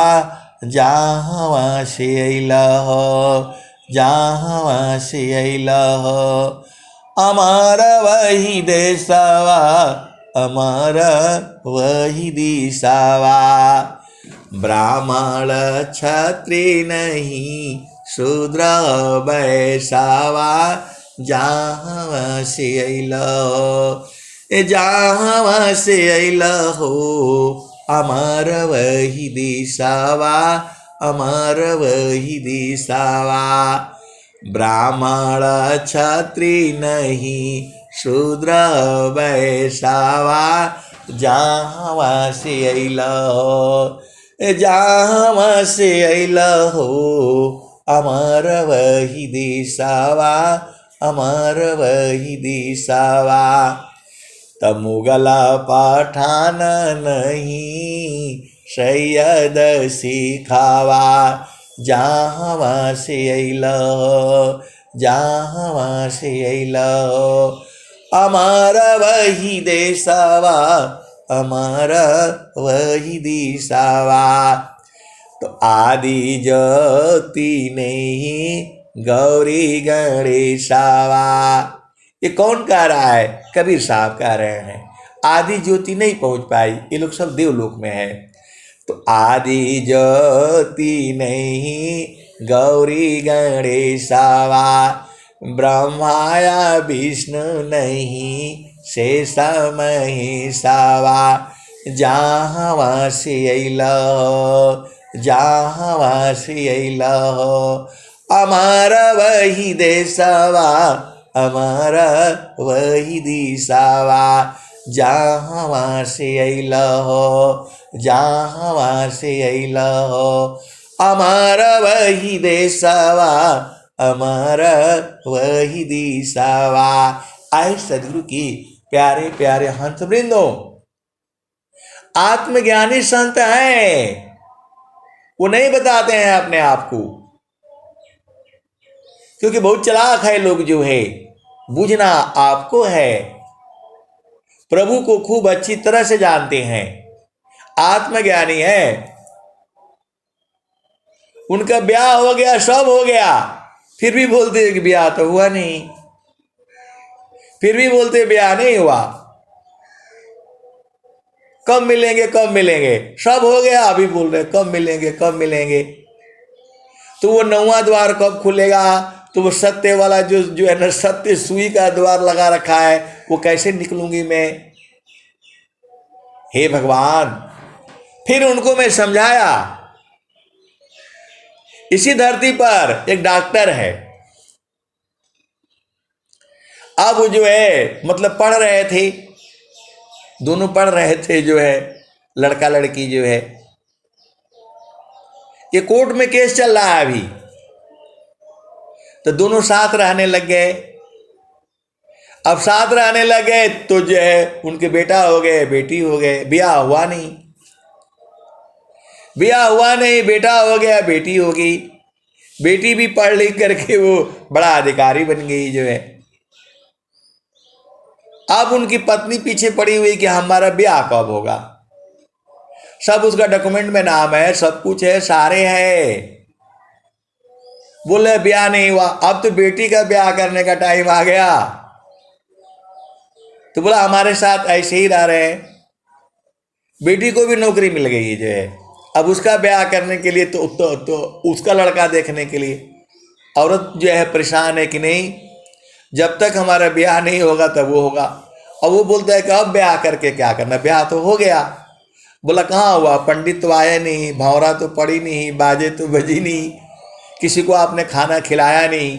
जहाँ से अला हो, जहाँ से अला हो, अमर वही देशवा, अमर वही दिशावा। ब्राह्मण क्षत्रिय नहीं शूद्र वैश्यवा, जहाँ से अला हो, जहाँ से अला हो, अमर वही दिशावा, अमर वही दिशावा। ब्राह्मण क्षत्रिय नहीं शूद्र वैश्यवा, जहाँ से अला हो, जहाँ से अला हो, अमर वही दिशावा, अमर वही दिशावा। तब मुगल पठान नहीं सैयद सिखावा, जहाँ से अला हो, जहाँ से अला हो, अमर वही देशवा, अमर वही दिशावा। तो आदि ज्योति नहीं गौरी गणेशावा। ये कौन कह रहा है? कबीर साहब कह रहे हैं। आदि ज्योति नहीं पहुंच पाई, ये लोग सब देवलोक में है। तो आदि ज्योति नहीं गौरी गणेशावा, ब्रह्माया विष्णु नहीं शेष महेशावा। जहाँ से अला हो, जहाँ से अला हो, अमर वही देशवा, अमर वही दिशावा। जहाँ से अला हो, जहाँ से अला हो, अमर वही देशवा, अमर वही दिशावा। आए सदगुरु की प्यारे प्यारे हंस वृंदो, आत्मज्ञानी संत हैं, वो नहीं बताते हैं अपने आप को, क्योंकि बहुत चालाक है लोग जो है। बुझना आपको है, प्रभु को खूब अच्छी तरह से जानते हैं, आत्मज्ञानी है। उनका ब्याह हो गया, सब हो गया, फिर भी बोलते हैं कि ब्याह तो हुआ नहीं, फिर भी बोलते ब्याह नहीं हुआ। कब मिलेंगे कब मिलेंगे, सब हो गया, अभी बोल रहे कब मिलेंगे कब मिलेंगे। तो वो 9वां द्वार कब खुलेगा, तो वो सत्य वाला जो है ना, सत्य सुई का द्वार लगा रखा है, वो कैसे निकलूंगी मैं। हे भगवान, फिर उनको मैं समझाया। इसी धरती पर एक डॉक्टर है, अब वो जो है मतलब पढ़ रहे थे, दोनों पढ़ रहे थे जो है, लड़का लड़की जो है, ये कोर्ट में केस चल रहा है अभी, तो दोनों साथ रहने लग गए। अब साथ रहने लगे तो जो है उनके बेटा हो गए बेटी हो गए, ब्याह हुआ नहीं, ब्याह हुआ नहीं, बेटा हो गया बेटी हो गई, बेटी भी पढ़ लिख करके वो बड़ा अधिकारी बन गई जो है। अब उनकी पत्नी पीछे पड़ी हुई कि हमारा ब्याह कब होगा, सब उसका डॉक्यूमेंट में नाम है, सब कुछ है, सारे हैं, बोले ब्याह नहीं हुआ। अब तो बेटी का ब्याह करने का टाइम आ गया, तो बोला हमारे साथ ऐसे ही रह रहे हैं। बेटी को भी नौकरी मिल गई जो है, अब उसका ब्याह करने के लिए तो उसका लड़का देखने के लिए औरत जो है परेशान है कि नहीं, जब तक हमारा ब्याह नहीं होगा तब वो होगा। और वो बोलता है कि अब ब्याह करके क्या करना, ब्याह तो हो गया। बोला कहाँ हुआ, पंडित तो आया नहीं, भौरा तो पड़ी नहीं, बाजे तो बजी नहीं, किसी को आपने खाना खिलाया नहीं।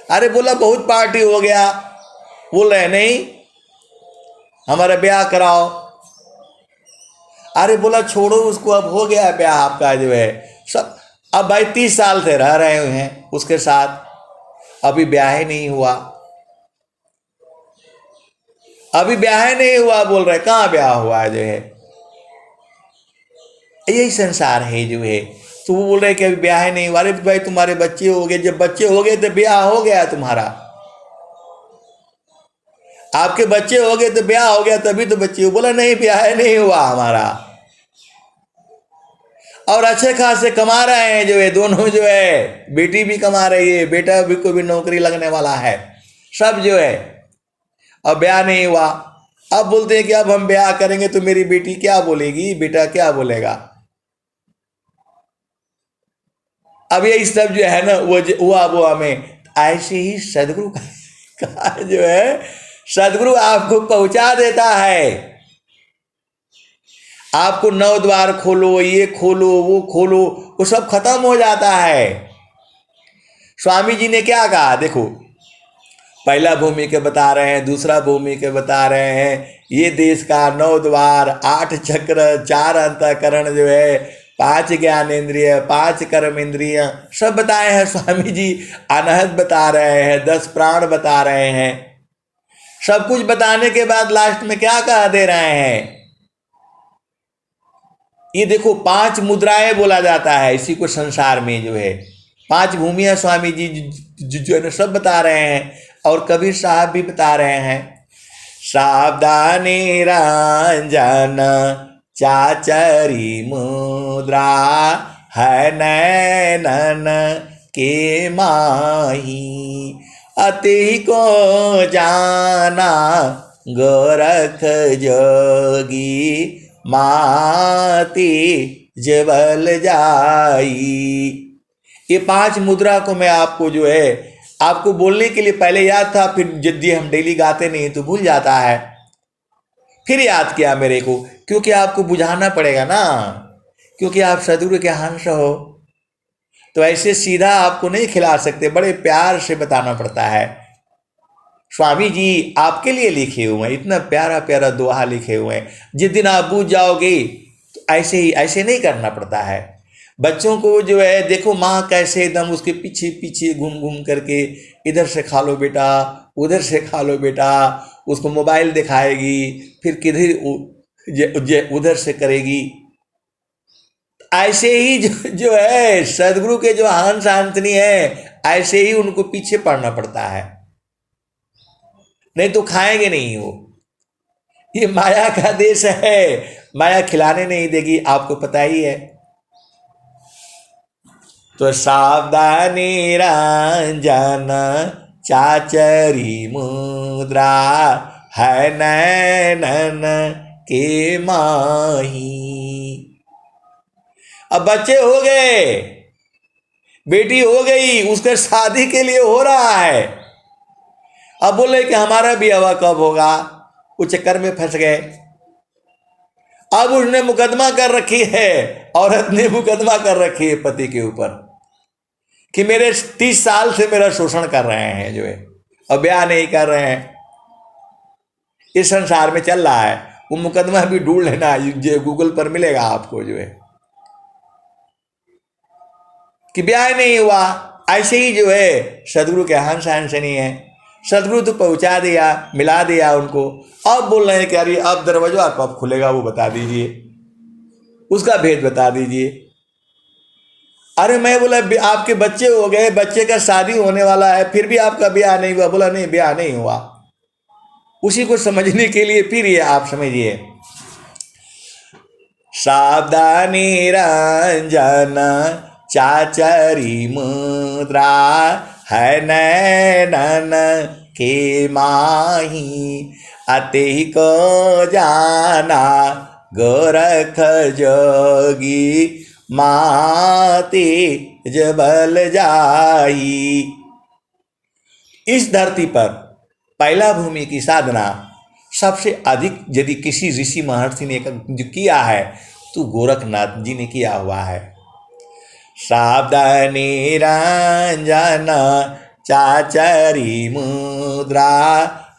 अरे बोला बहुत पार्टी हो गया, बोल रहे नहीं हमारा ब्याह कराओ। अरे बोला छोड़ो उसको, अब हो गया ब्याह आपका जो है सब। अब भाई 30 साल से रह रहे हैं उसके साथ, अभी ब्याह ही नहीं हुआ, अभी ब्याह ही नहीं हुआ, बोल रहे कहाँ ब्याह हुआ जो है। यही संसार है जो है। तो वो बोल रहे कि अभी ब्याह ही नहीं हुआ। अरे भाई तुम्हारे बच्चे हो गए, जब बच्चे हो गए तो ब्याह हो गया तुम्हारा, आपके बच्चे हो गए तो ब्याह हो गया, तभी तो बच्चे हो। बोला नहीं ब्याह नहीं हुआ हमारा, और अच्छे खासे कमा रहे हैं जो है, दोनों जो है, बेटी भी कमा रही है, बेटा भी को भी नौकरी लगने वाला है, सब जो है। अब ब्याह नहीं हुआ, अब बोलते हैं कि अब हम ब्याह करेंगे तो मेरी बेटी क्या बोलेगी, बेटा क्या बोलेगा। अब ये सब जो है ना वो हमें ऐसे ही सदगुरु का जो है, सदगुरु आपको पहुंचा देता है। आपको 9 द्वार खोलो, ये खोलो वो खोलो, वो सब खत्म हो जाता है। स्वामी जी ने क्या कहा देखो, पहला भूमि के बता रहे हैं, दूसरा भूमि के बता रहे हैं, ये देश का 9 द्वार, 8 चक्र, 4 अंतःकरण जो है, 5 ज्ञानेंद्रिय, 5 कर्म इंद्रिय, सब बताए हैं स्वामी जी। अनहद बता रहे हैं, 10 प्राण बता रहे हैं। सब कुछ बताने के बाद लास्ट में क्या कह दे रहे हैं, ये देखो 5 मुद्राएं बोला जाता है इसी को संसार में जो है, 5 भूमियां स्वामी जी जो है सब बता रहे हैं। और कबीर साहब भी बता रहे हैं, सावधानी रंजन चाचरी मुद्रा है नैनन के माही, अति को जाना गोरख जोगी, माती जबल जाई। ये 5 मुद्रा को मैं आपको जो है, आपको बोलने के लिए पहले याद था, फिर यदि हम डेली गाते नहीं तो भूल जाता है, फिर याद किया मेरे को, क्योंकि आपको बुझाना पड़ेगा ना, क्योंकि आप सदगुरु के हंस हो, तो ऐसे सीधा आपको नहीं खिला सकते, बड़े प्यार से बताना पड़ता है। स्वामी जी आपके लिए लिखे हुए हैं, इतना प्यारा प्यारा दोहा लिखे हुए हैं, जिस दिन आप बूझ जाओगे तो ऐसे ही, ऐसे नहीं करना पड़ता है। बच्चों को जो है देखो, माँ कैसे एकदम उसके पीछे पीछे घूम घूम करके, इधर से खा लो बेटा, उधर से खा लो बेटा, उसको मोबाइल दिखाएगी, फिर किधर उधर से करेगी। ऐसे ही जो है सदगुरु के जो हंस हंसनी है, ऐसे ही उनको पीछे पड़ना पड़ता है, नहीं तो खाएंगे नहीं वो। ये माया का देश है, माया खिलाने नहीं देगी, आपको पता ही है। तो सावधानी रंजन चाचरी मुद्रा है नैनन के माही। अब बच्चे हो गए, बेटी हो गई, उसके शादी के लिए हो रहा है। अब बोले कि हमारा ब्याह कब होगा, वो चक्कर में फंस गए। अब उसने मुकदमा कर रखी है, औरत ने मुकदमा कर रखी है पति के ऊपर कि मेरे 30 साल से मेरा शोषण कर रहे हैं जो है, और ब्याह नहीं कर रहे हैं। इस संसार में चल रहा है। वो मुकदमा भी ढूंढ लेना, जो गूगल पर मिलेगा आपको जो है, कि ब्याह नहीं हुआ। ऐसे ही जो है सदगुरु के हंस हंसनी है। सदगुरु तो पहुंचा दिया, मिला दिया उनको। अब बोल रहे हैं कि अरे अब दरवाजा कब खुलेगा, वो बता दीजिए, उसका भेद बता दीजिए। अरे मैं बोला आपके बच्चे हो गए, बच्चे का शादी होने वाला है, फिर भी आपका ब्याह नहीं हुआ। बोला नहीं, ब्याह नहीं हुआ। उसी को समझने के लिए फिर ये आप समझिए, सावधानी रंजन चाचरी मुद्रा, है नैनन के माही। अति को जाना गोरख जोगी, माते जबल जाई। इस धरती पर पहला भूमि की साधना सबसे अधिक यदि किसी ऋषि महर्षि ने जो किया है तो गोरखनाथ जी ने किया हुआ है। सावधानी रंजन चाचरी मुद्रा,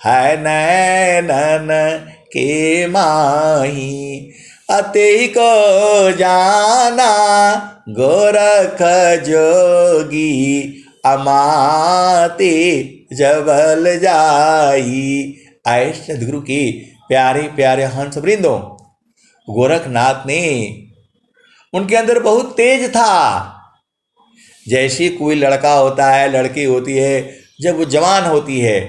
है नैनन के माही। अति को जाना गोरख जोगी, अमाते जबल जाई। आए सदगुरु के प्यारे प्यारे हंस वृंदों, गोरखनाथ ने, उनके अंदर बहुत तेज था। जैसे कोई लड़का होता है, लड़की होती है, जब वो जवान होती है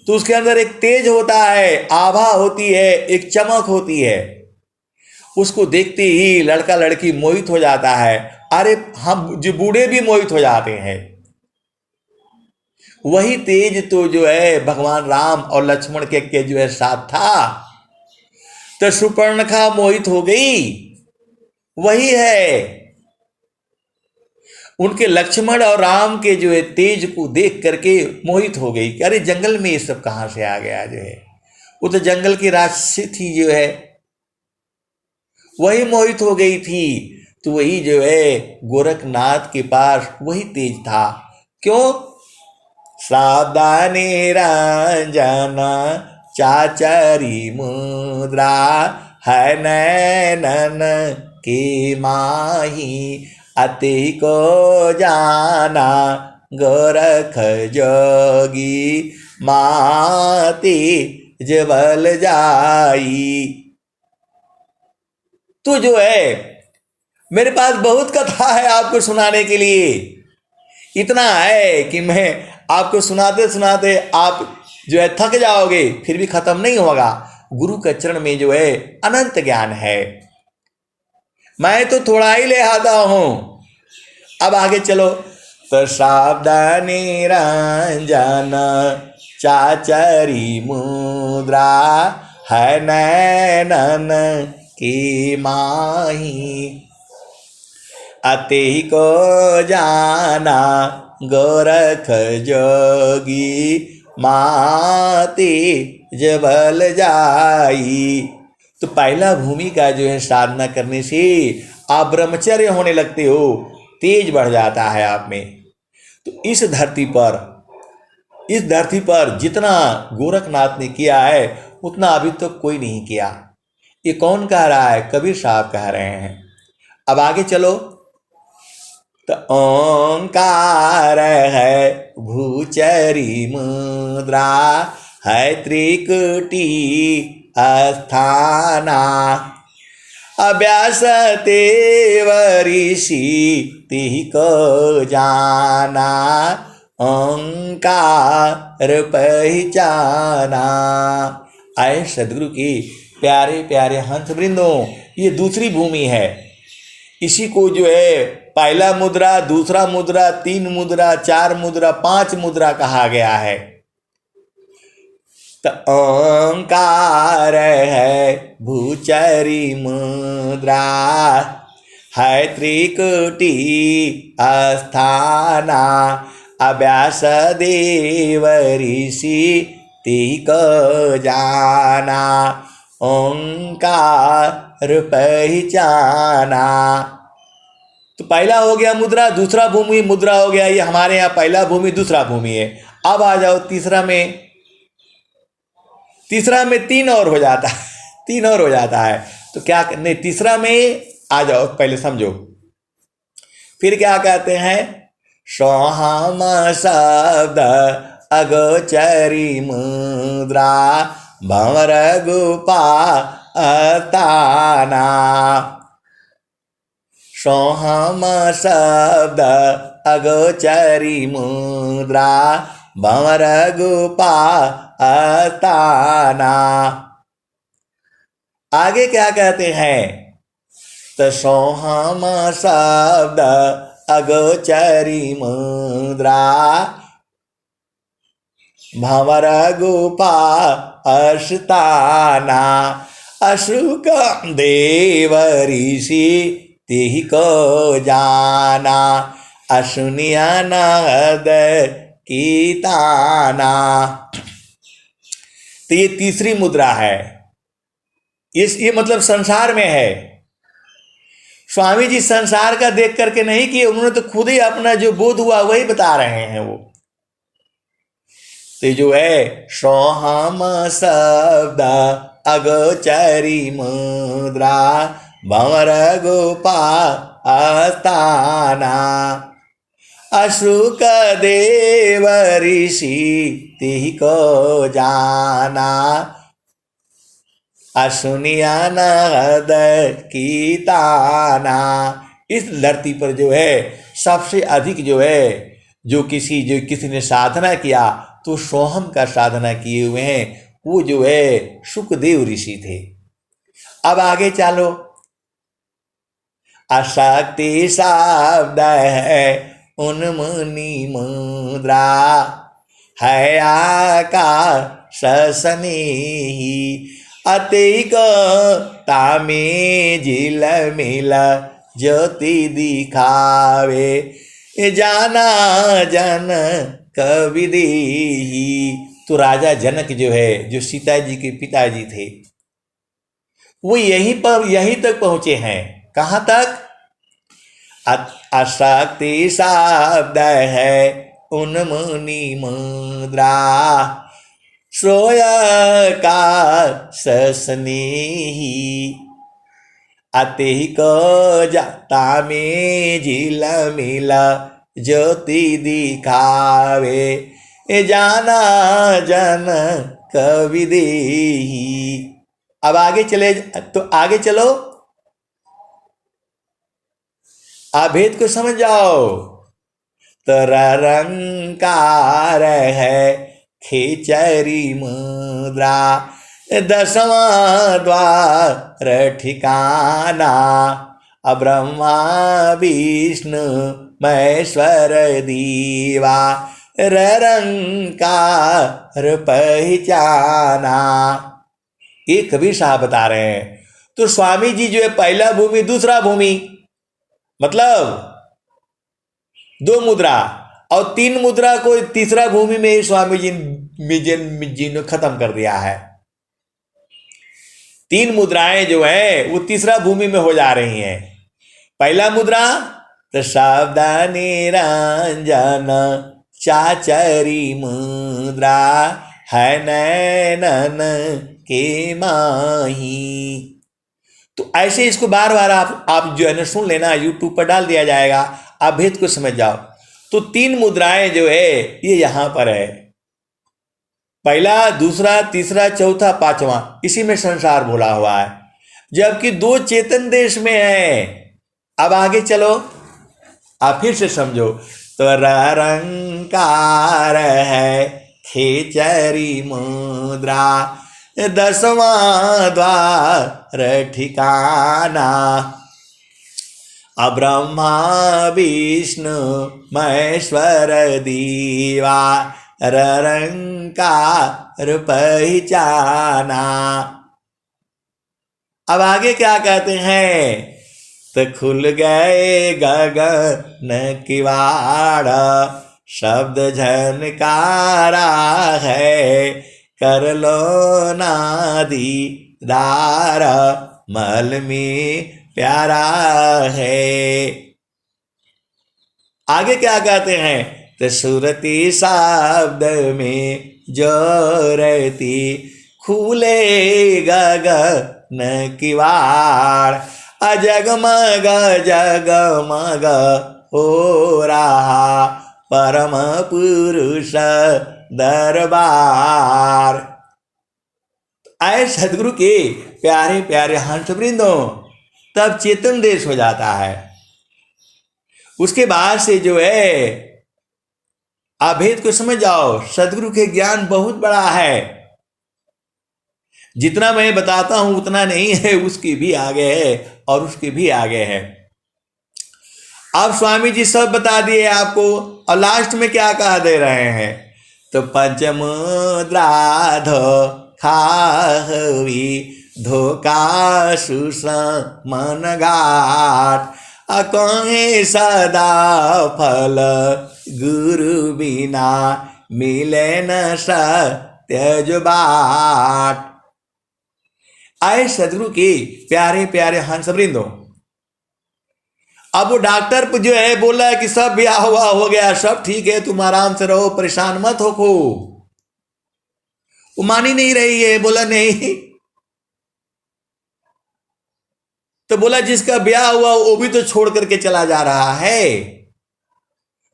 तो उसके अंदर एक तेज होता है, आभा होती है, एक चमक होती है। उसको देखते ही लड़का लड़की मोहित हो जाता है। अरे हम जो बूढ़े भी मोहित हो जाते हैं। वही तेज तो जो है भगवान राम और लक्ष्मण के जो है साथ था, तो सुपर्णखा मोहित हो गई। वही है, उनके लक्ष्मण और राम के जो है तेज को देख करके मोहित हो गई कि अरे जंगल में ये सब कहां से आ गया जो है। वो तो जंगल की राक्षसी थी जो है, वही मोहित हो गई थी। तो वही जो है गोरखनाथ के पास वही तेज था। क्यों? सावधानी रंजन चाचरी मुद्रा, है नैनन के माही। अति को जाना गोरख जोगी, माती जबल जाई। तो जो है मेरे पास बहुत कथा है आपको सुनाने के लिए। इतना है कि मैं आपको सुनाते सुनाते आप जो है थक जाओगे, फिर भी खत्म नहीं होगा। गुरु के चरण में जो है अनंत ज्ञान है। मैं तो थोड़ा ही ले आता हूं। अब आगे चलो। तो सावधानी रंजन चाचरी मुद्रा, है नैनन की माही। अति को जाना गोरख जोगी, माती जबल जाई। तो पहला भूमि का जो है साधना करने से आप ब्रह्मचर्य होने लगते हो, तेज बढ़ जाता है आप में। तो इस धरती पर जितना गोरखनाथ ने किया है उतना अभी तक तो कोई नहीं किया। ये कौन कह रहा है? कबीर साहब कह रहे हैं। अब आगे चलो। तो ओंकार है भूचरी मुद्रा, है त्रिकुटी अस्थाना। अभ्यास तेव ऋषि तिहि को जाना, ओंकार पहचाना। आए सदगुरु की प्यारे प्यारे हंस वृंदों, ये दूसरी भूमि है। इसी को जो है पहला मुद्रा, दूसरा मुद्रा, 3 मुद्रा, 4 मुद्रा, 5 मुद्रा कहा गया है। तो ओंकार है भूचरी मुद्रा, है त्रिकुटी अस्थाना, अव्यास देव ऋषि तिको जाना, ओंकार पहचाना। तो पहला हो गया मुद्रा, दूसरा भूमि मुद्रा हो गया। ये हमारे यहाँ पहला भूमि दूसरा भूमि है। अब आ जाओ तीसरा में। तीसरा में तीन और हो जाता है, तीन और हो जाता है। तो क्या नहीं, तीसरा में आ जाओ, पहले समझो। फिर क्या कहते हैं? सोहम शब्द अगोचरी मुद्रा, भंवर गुपा अताना। सोहम शब्द अगोचरी मुद्रा, भंवर गुपा अताना। आगे क्या कहते हैं? तो सोहम शब्द अगोचरी मुद्रा, भंवर गुपा अष्टाना, अशुक देव ऋषि तिहि को जाना, अशुनिया नद कीताना। तो ये तीसरी मुद्रा है। ये मतलब संसार में है। स्वामी जी संसार का देख करके नहीं किए, उन्होंने तो खुद ही अपना जो बोध हुआ वही बता रहे हैं वो। तो जो है सोहम शब्द अगोचरी मुद्रा, भंवर गुपा अस्थाना, अशुक देव ऋषि तिहि को जाना, अशुनिया नद कीताना। इस धरती पर जो है सबसे अधिक जो है, जो किसी ने साधना किया तो सोहम का साधना किए हुए हैं, वो जो है सुखदेव ऋषि थे। अब आगे चलो। अशक्ति शब्द है उन्मुनि मुद्रा, है आकाश सनेही, अतिक तामे झिल मिल ज्योति दिखावे, जाना जन कवि देही। तो राजा जनक जो है, जो सीता जी के पिताजी थे, वो यहीं तक पहुंचे हैं। कहाँ तक? अशक्ति शब्द है उन्मुनि मुद्रा, सोय का सस्नेही, अतिक जाता में झिल मिला ज्योति दिखावे, जाना जन कवि देही। अब आगे चले तो आगे चलो, आप भेद को समझ जाओ। तरंकार है खेचरी मुद्रा, दसवां द्वार ठिकाना, ब्रह्मा विष्णु महेश्वर दीवा, रंकार पहचाना। ये कबीर साहब बता रहे हैं। तो स्वामी जी जो है पहला भूमि दूसरा भूमि, मतलब दो मुद्रा, और तीन मुद्रा को तीसरा भूमि में स्वामी जी ने खत्म कर दिया है। तीन मुद्राएं जो है वो तीसरा भूमि में हो जा रही हैं। पहला मुद्रा तो शब्द निरंजन चाचरी मुद्रा, है नैनन के माही। तो ऐसे इसको बार बार आप जो है ना सुन लेना, यूट्यूब पर डाल दिया जाएगा, आप भेद को समझ जाओ। तो तीन मुद्राएं जो है ये यहां पर है, पहला दूसरा तीसरा चौथा पांचवा, इसी में संसार भोला हुआ है, जबकि दो चेतन देश में है। अब आगे चलो, आप फिर से समझो। तो रंकार है खेचरी मुद्रा, दसवां द्वार ठिकाना, ब्रह्मा विष्णु महेश्वर दीवा, रंकार पहचाना। अब आगे क्या कहते हैं, तो खुल गए गगन किवाड़, शब्द झनकारा है, कर लो ना दीदार, मल में प्यारा है। आगे क्या कहते हैं, तो सुरती शब्द में जो रहती, खुले गगन किवाड़, अजगमग जगमग हो रहा परम पुरुष दरबार। आए सदगुरु के प्यारे प्यारे हंस वृंदों, तब चेतन देश हो जाता है। उसके बाद से जो है आप भेद को समझ जाओ। सदगुरु के ज्ञान बहुत बड़ा है, जितना मैं बताता हूं उतना नहीं है, उसकी भी आगे है और उसके भी आगे है। अब स्वामी जी सब बता दिए आपको, और लास्ट में क्या कह दे रहे हैं, तो पंचमुद्रा खावी धोखा सुसमन घाट, कहे सदा फल गुरु बिना, मिले न सत्य बाट। आए सदगुरु के प्यारे प्यारे हंस वृंदों, अब वो डॉक्टर जो है बोला कि सब ब्याह हुआ हो गया, सब ठीक है, तुम आराम से रहो, परेशान मत हो को। वो मानी नहीं रही है, बोला नहीं। तो बोला जिसका ब्याह हुआ वो भी तो छोड़ करके चला जा रहा है,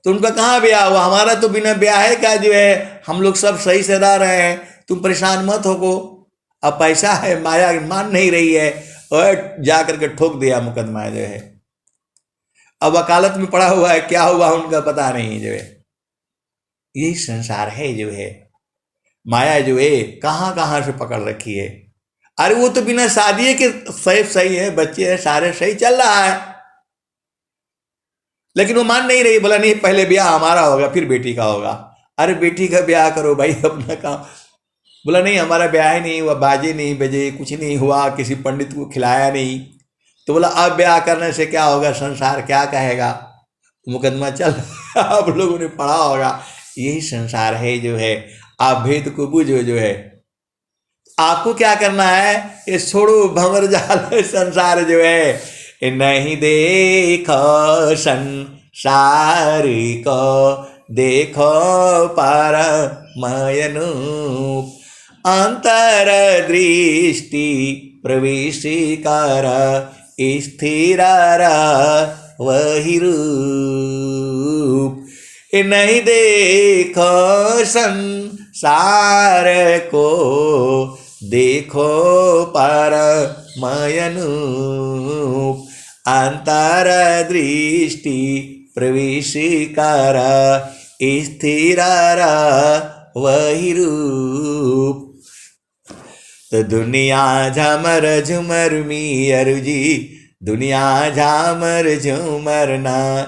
तो उनका कहां ब्याह हुआ, हमारा तो बिना ब्याह का जो है हम लोग सब सही से रह रहे हैं, तुम परेशान मत हो को। अब पैसा है, माया मान नहीं रही है, और जा करके ठोक दिया मुकदमा जो है। अब वकालत में पड़ा हुआ है, क्या हुआ उनका पता नहीं जो है। यही संसार है जो है, माया जो है कहां कहां से पकड़ रखी है। अरे वो तो बिना शादी के सही है, बच्चे हैं सारे सही चल रहा है, लेकिन वो मान नहीं रही। बोला नहीं, पहले ब्याह हमारा होगा फिर बेटी का होगा। अरे बेटी का ब्याह करो भाई, अपना काम। बोला नहीं, हमारा ब्याह ही नहीं हुआ, बाजे नहीं बजे, कुछ नहीं हुआ, किसी पंडित को खिलाया नहीं। तो बोला अब ब्याह करने से क्या होगा, संसार क्या कहेगा, मुकदमा चल आप लोगों ने पढ़ा होगा। यही संसार है जो है, आप भेद को बुझो जो है। आपको क्या करना है, ये छोड़ो भंवर जाल संसार जो है, नहीं देखो संसार को, देखो परमयनूप, अंतर दृष्टि प्रवेश कर, स्थिर वही रूप। नहीं देखो संसार को, देखो परमयनूप, अंतर दृष्टि प्रवेश कर, स्थिर वही रूप। तो दुनिया झमर झुमर मियर जी, दुनिया झामर झुमर ना,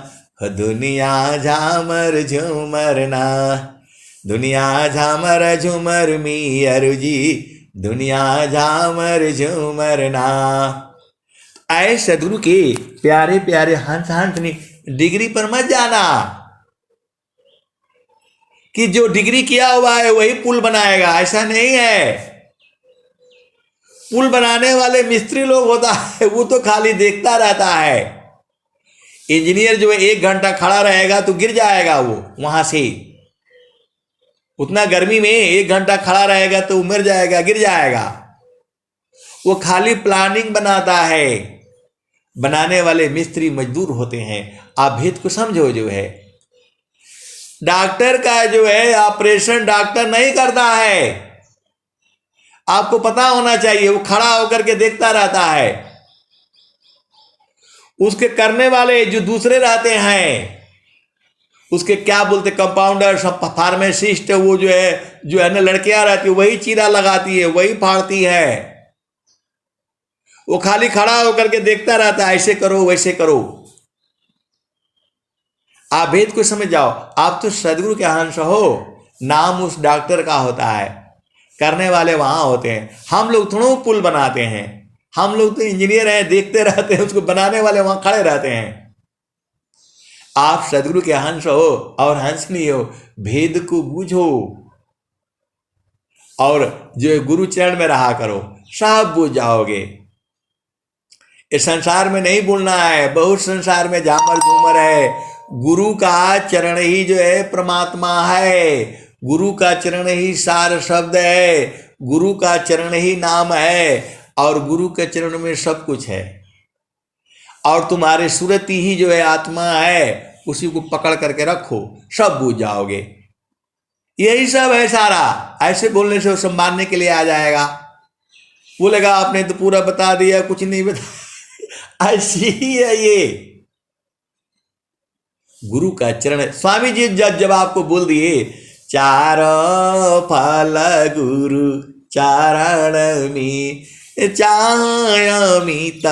दुनिया झामर झुमर ना, दुनिया झामर झुमर मियर जी, दुनिया झामर झुमर ना। आए सदगुरु के प्यारे प्यारे हंस हंस ने डिग्री पर मत जाना कि जो डिग्री किया हुआ है वही पुल बनाएगा, ऐसा नहीं है। पुल बनाने वाले मिस्त्री लोग होता है, वो तो खाली देखता रहता है। इंजीनियर जो है 1 घंटा खड़ा रहेगा तो गिर जाएगा वो वहां से, उतना गर्मी में 1 घंटा खड़ा रहेगा तो मर जाएगा, गिर जाएगा। वो खाली प्लानिंग बनाता है, बनाने वाले मिस्त्री मजदूर होते हैं। आप भेद को समझो जो है। डॉक्टर का जो है ऑपरेशन डॉक्टर नहीं करता है, आपको पता होना चाहिए। वो खड़ा होकर के देखता रहता है, उसके करने वाले जो दूसरे रहते हैं, उसके क्या बोलते कंपाउंडर, फार्मासिस्ट, वो जो है ना लड़कियां रहती है, वही चीरा लगाती है, वही फाड़ती है। वो खाली खड़ा होकर के देखता रहता है, ऐसे करो वैसे करो। आप भेद को समझ जाओ। आप तो सदगुरु के अंश हो, नाम उस डॉक्टर का होता है, करने वाले वहां होते हैं। हम लोग थोड़ा पुल बनाते हैं, हम लोग तो इंजीनियर हैं, देखते रहते हैं, उसको बनाने वाले वहां खड़े रहते हैं। आप सदगुरु के हंस हो और हंसनी हो, भेद को बूझो और जो गुरु चरण में रहा करो, सब बूझ जाओगे। इस संसार में नहीं बोलना है, बहुत संसार में झामर झूमर है। गुरु का चरण ही जो है परमात्मा है, गुरु का चरण ही सार शब्द है, गुरु का चरण ही नाम है, और गुरु के चरण में सब कुछ है। और तुम्हारे सुरति ही जो है आत्मा है, उसी को पकड़ करके रखो, सब बूझ जाओगे। यही सब है सारा। ऐसे बोलने से वो सब मानने के लिए आ जाएगा, बोलेगा आपने तो पूरा बता दिया, कुछ नहीं बता। ऐसी ही है ये गुरु का चरण। स्वामी जी जब आपको बोल दिए चार फल गुरु चरण में चायमित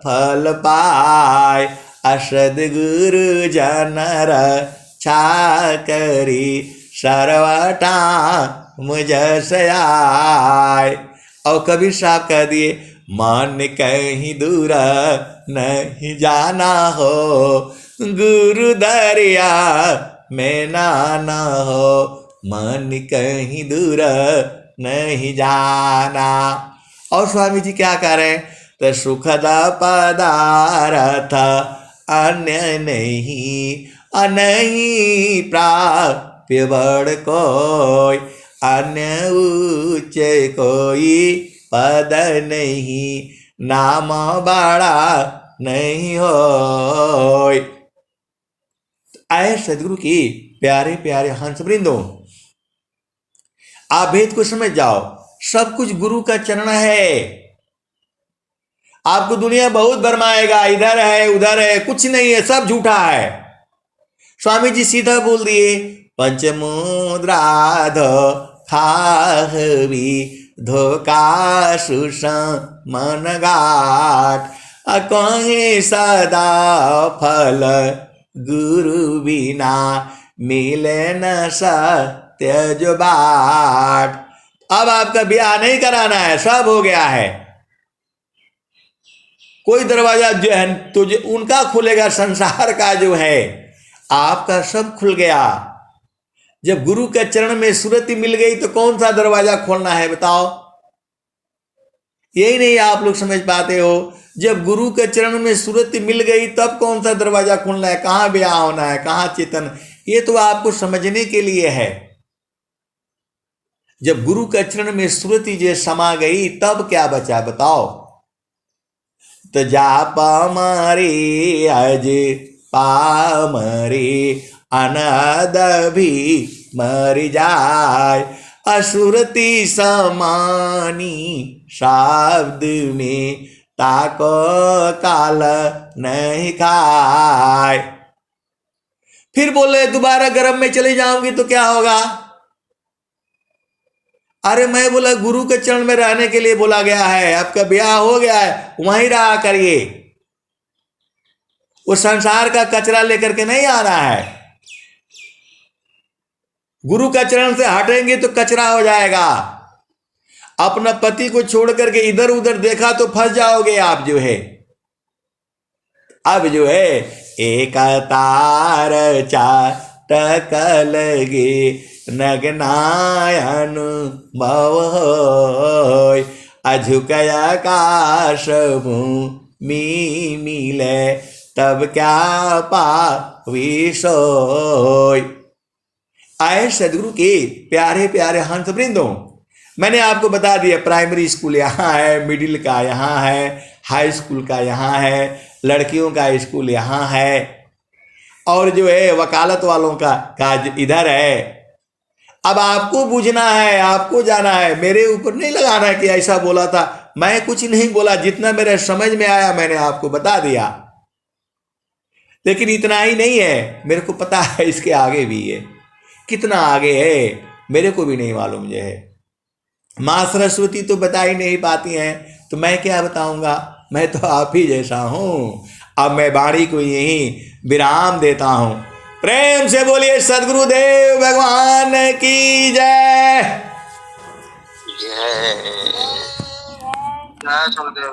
फल पाय, असद गुरु जनर छाकरी सर्वटा मुझ से आय। और कबीर साहब कह दिए मन कहीं दूर नहीं जाना हो, गुरु दरिया में नाना हो, मन कहीं दूर नहीं जाना। और स्वामी जी क्या कह रहे हैं, तो सुखद पदार्थ अन्य नहीं, नहीं प्राप्य बड़ कोई, अन्य उच्च कोई पद नहीं, नाम बड़ा नहीं होय। आए सदगुरु की प्यारे प्यारे हंस वृंदों, आप भेद को समझ जाओ, सब कुछ गुरु का चरण है। आपको दुनिया बहुत भरमाएगा, इधर है उधर है, कुछ नहीं है, सब झूठा है। स्वामी जी सीधा बोल दिए पंचमुद्रा खाहवी धोखा सुषा मन गाठ, कहीं सदा फल गुरु बिना मिले न सत्य जो बाट। अब आपका ब्याह नहीं कराना है, सब हो गया है। कोई दरवाजा जो है तो जो उनका खुलेगा, संसार का जो है, आपका सब खुल गया। जब गुरु के चरण में सुरति मिल गई तो कौन सा दरवाजा खोलना है बताओ? यही नहीं आप लोग समझ पाते हो। जब गुरु के चरण में सुरति मिल गई तब कौन सा दरवाजा खोलना है, कहाँ ब्याह होना है, कहाँ चेतन, ये तो आपको समझने के लिए है। जब गुरु के चरण में सुरति जो समा गई तब क्या बचा बताओ? तो जाप मारे अज पामरे अनाद भी मर जाय, असुरति समानी शब्द में ताको काल नहीं खाए। फिर बोले दोबारा गर्भ में चले जाऊंगी तो क्या होगा? अरे मैं बोला गुरु के चरण में रहने के लिए बोला गया है, आपका ब्याह हो गया है, वहीं रहा करिए, वो संसार का कचरा लेकर के नहीं आना है। गुरु का चरण से हटेंगे तो कचरा हो जाएगा। अपना पति को छोड़ करके इधर उधर देखा तो फंस जाओगे आप जो है। अब जो है एक तार चाटक लगे नगनायन भव होय, अझुकय आकाश भूमि मिले तब क्या पावी सोय। आए सदगुरु के प्यारे प्यारे हंस वृंदों, मैंने आपको बता दिया प्राइमरी स्कूल यहाँ है, मिडिल का यहाँ है, हाई स्कूल का यहाँ है, लड़कियों का स्कूल यहाँ है, और जो है वकालत वालों का इधर है। अब आपको बूझना है, आपको जाना है, मेरे ऊपर नहीं लगाना है कि ऐसा बोला था। मैं कुछ नहीं बोला, जितना मेरे समझ में आया मैंने आपको बता दिया। लेकिन इतना ही नहीं है, मेरे को पता है इसके आगे भी है, कितना आगे है मेरे को भी नहीं मालूम जो है। माँ सरस्वती तो बता ही नहीं पाती हैं, तो मैं क्या बताऊंगा? मैं तो आप ही जैसा हूँ। अब मैं वाणी को यहीं विराम देता हूँ। प्रेम से बोलिए सद्गुरुदेव भगवान की जय। जय गुरुदेव।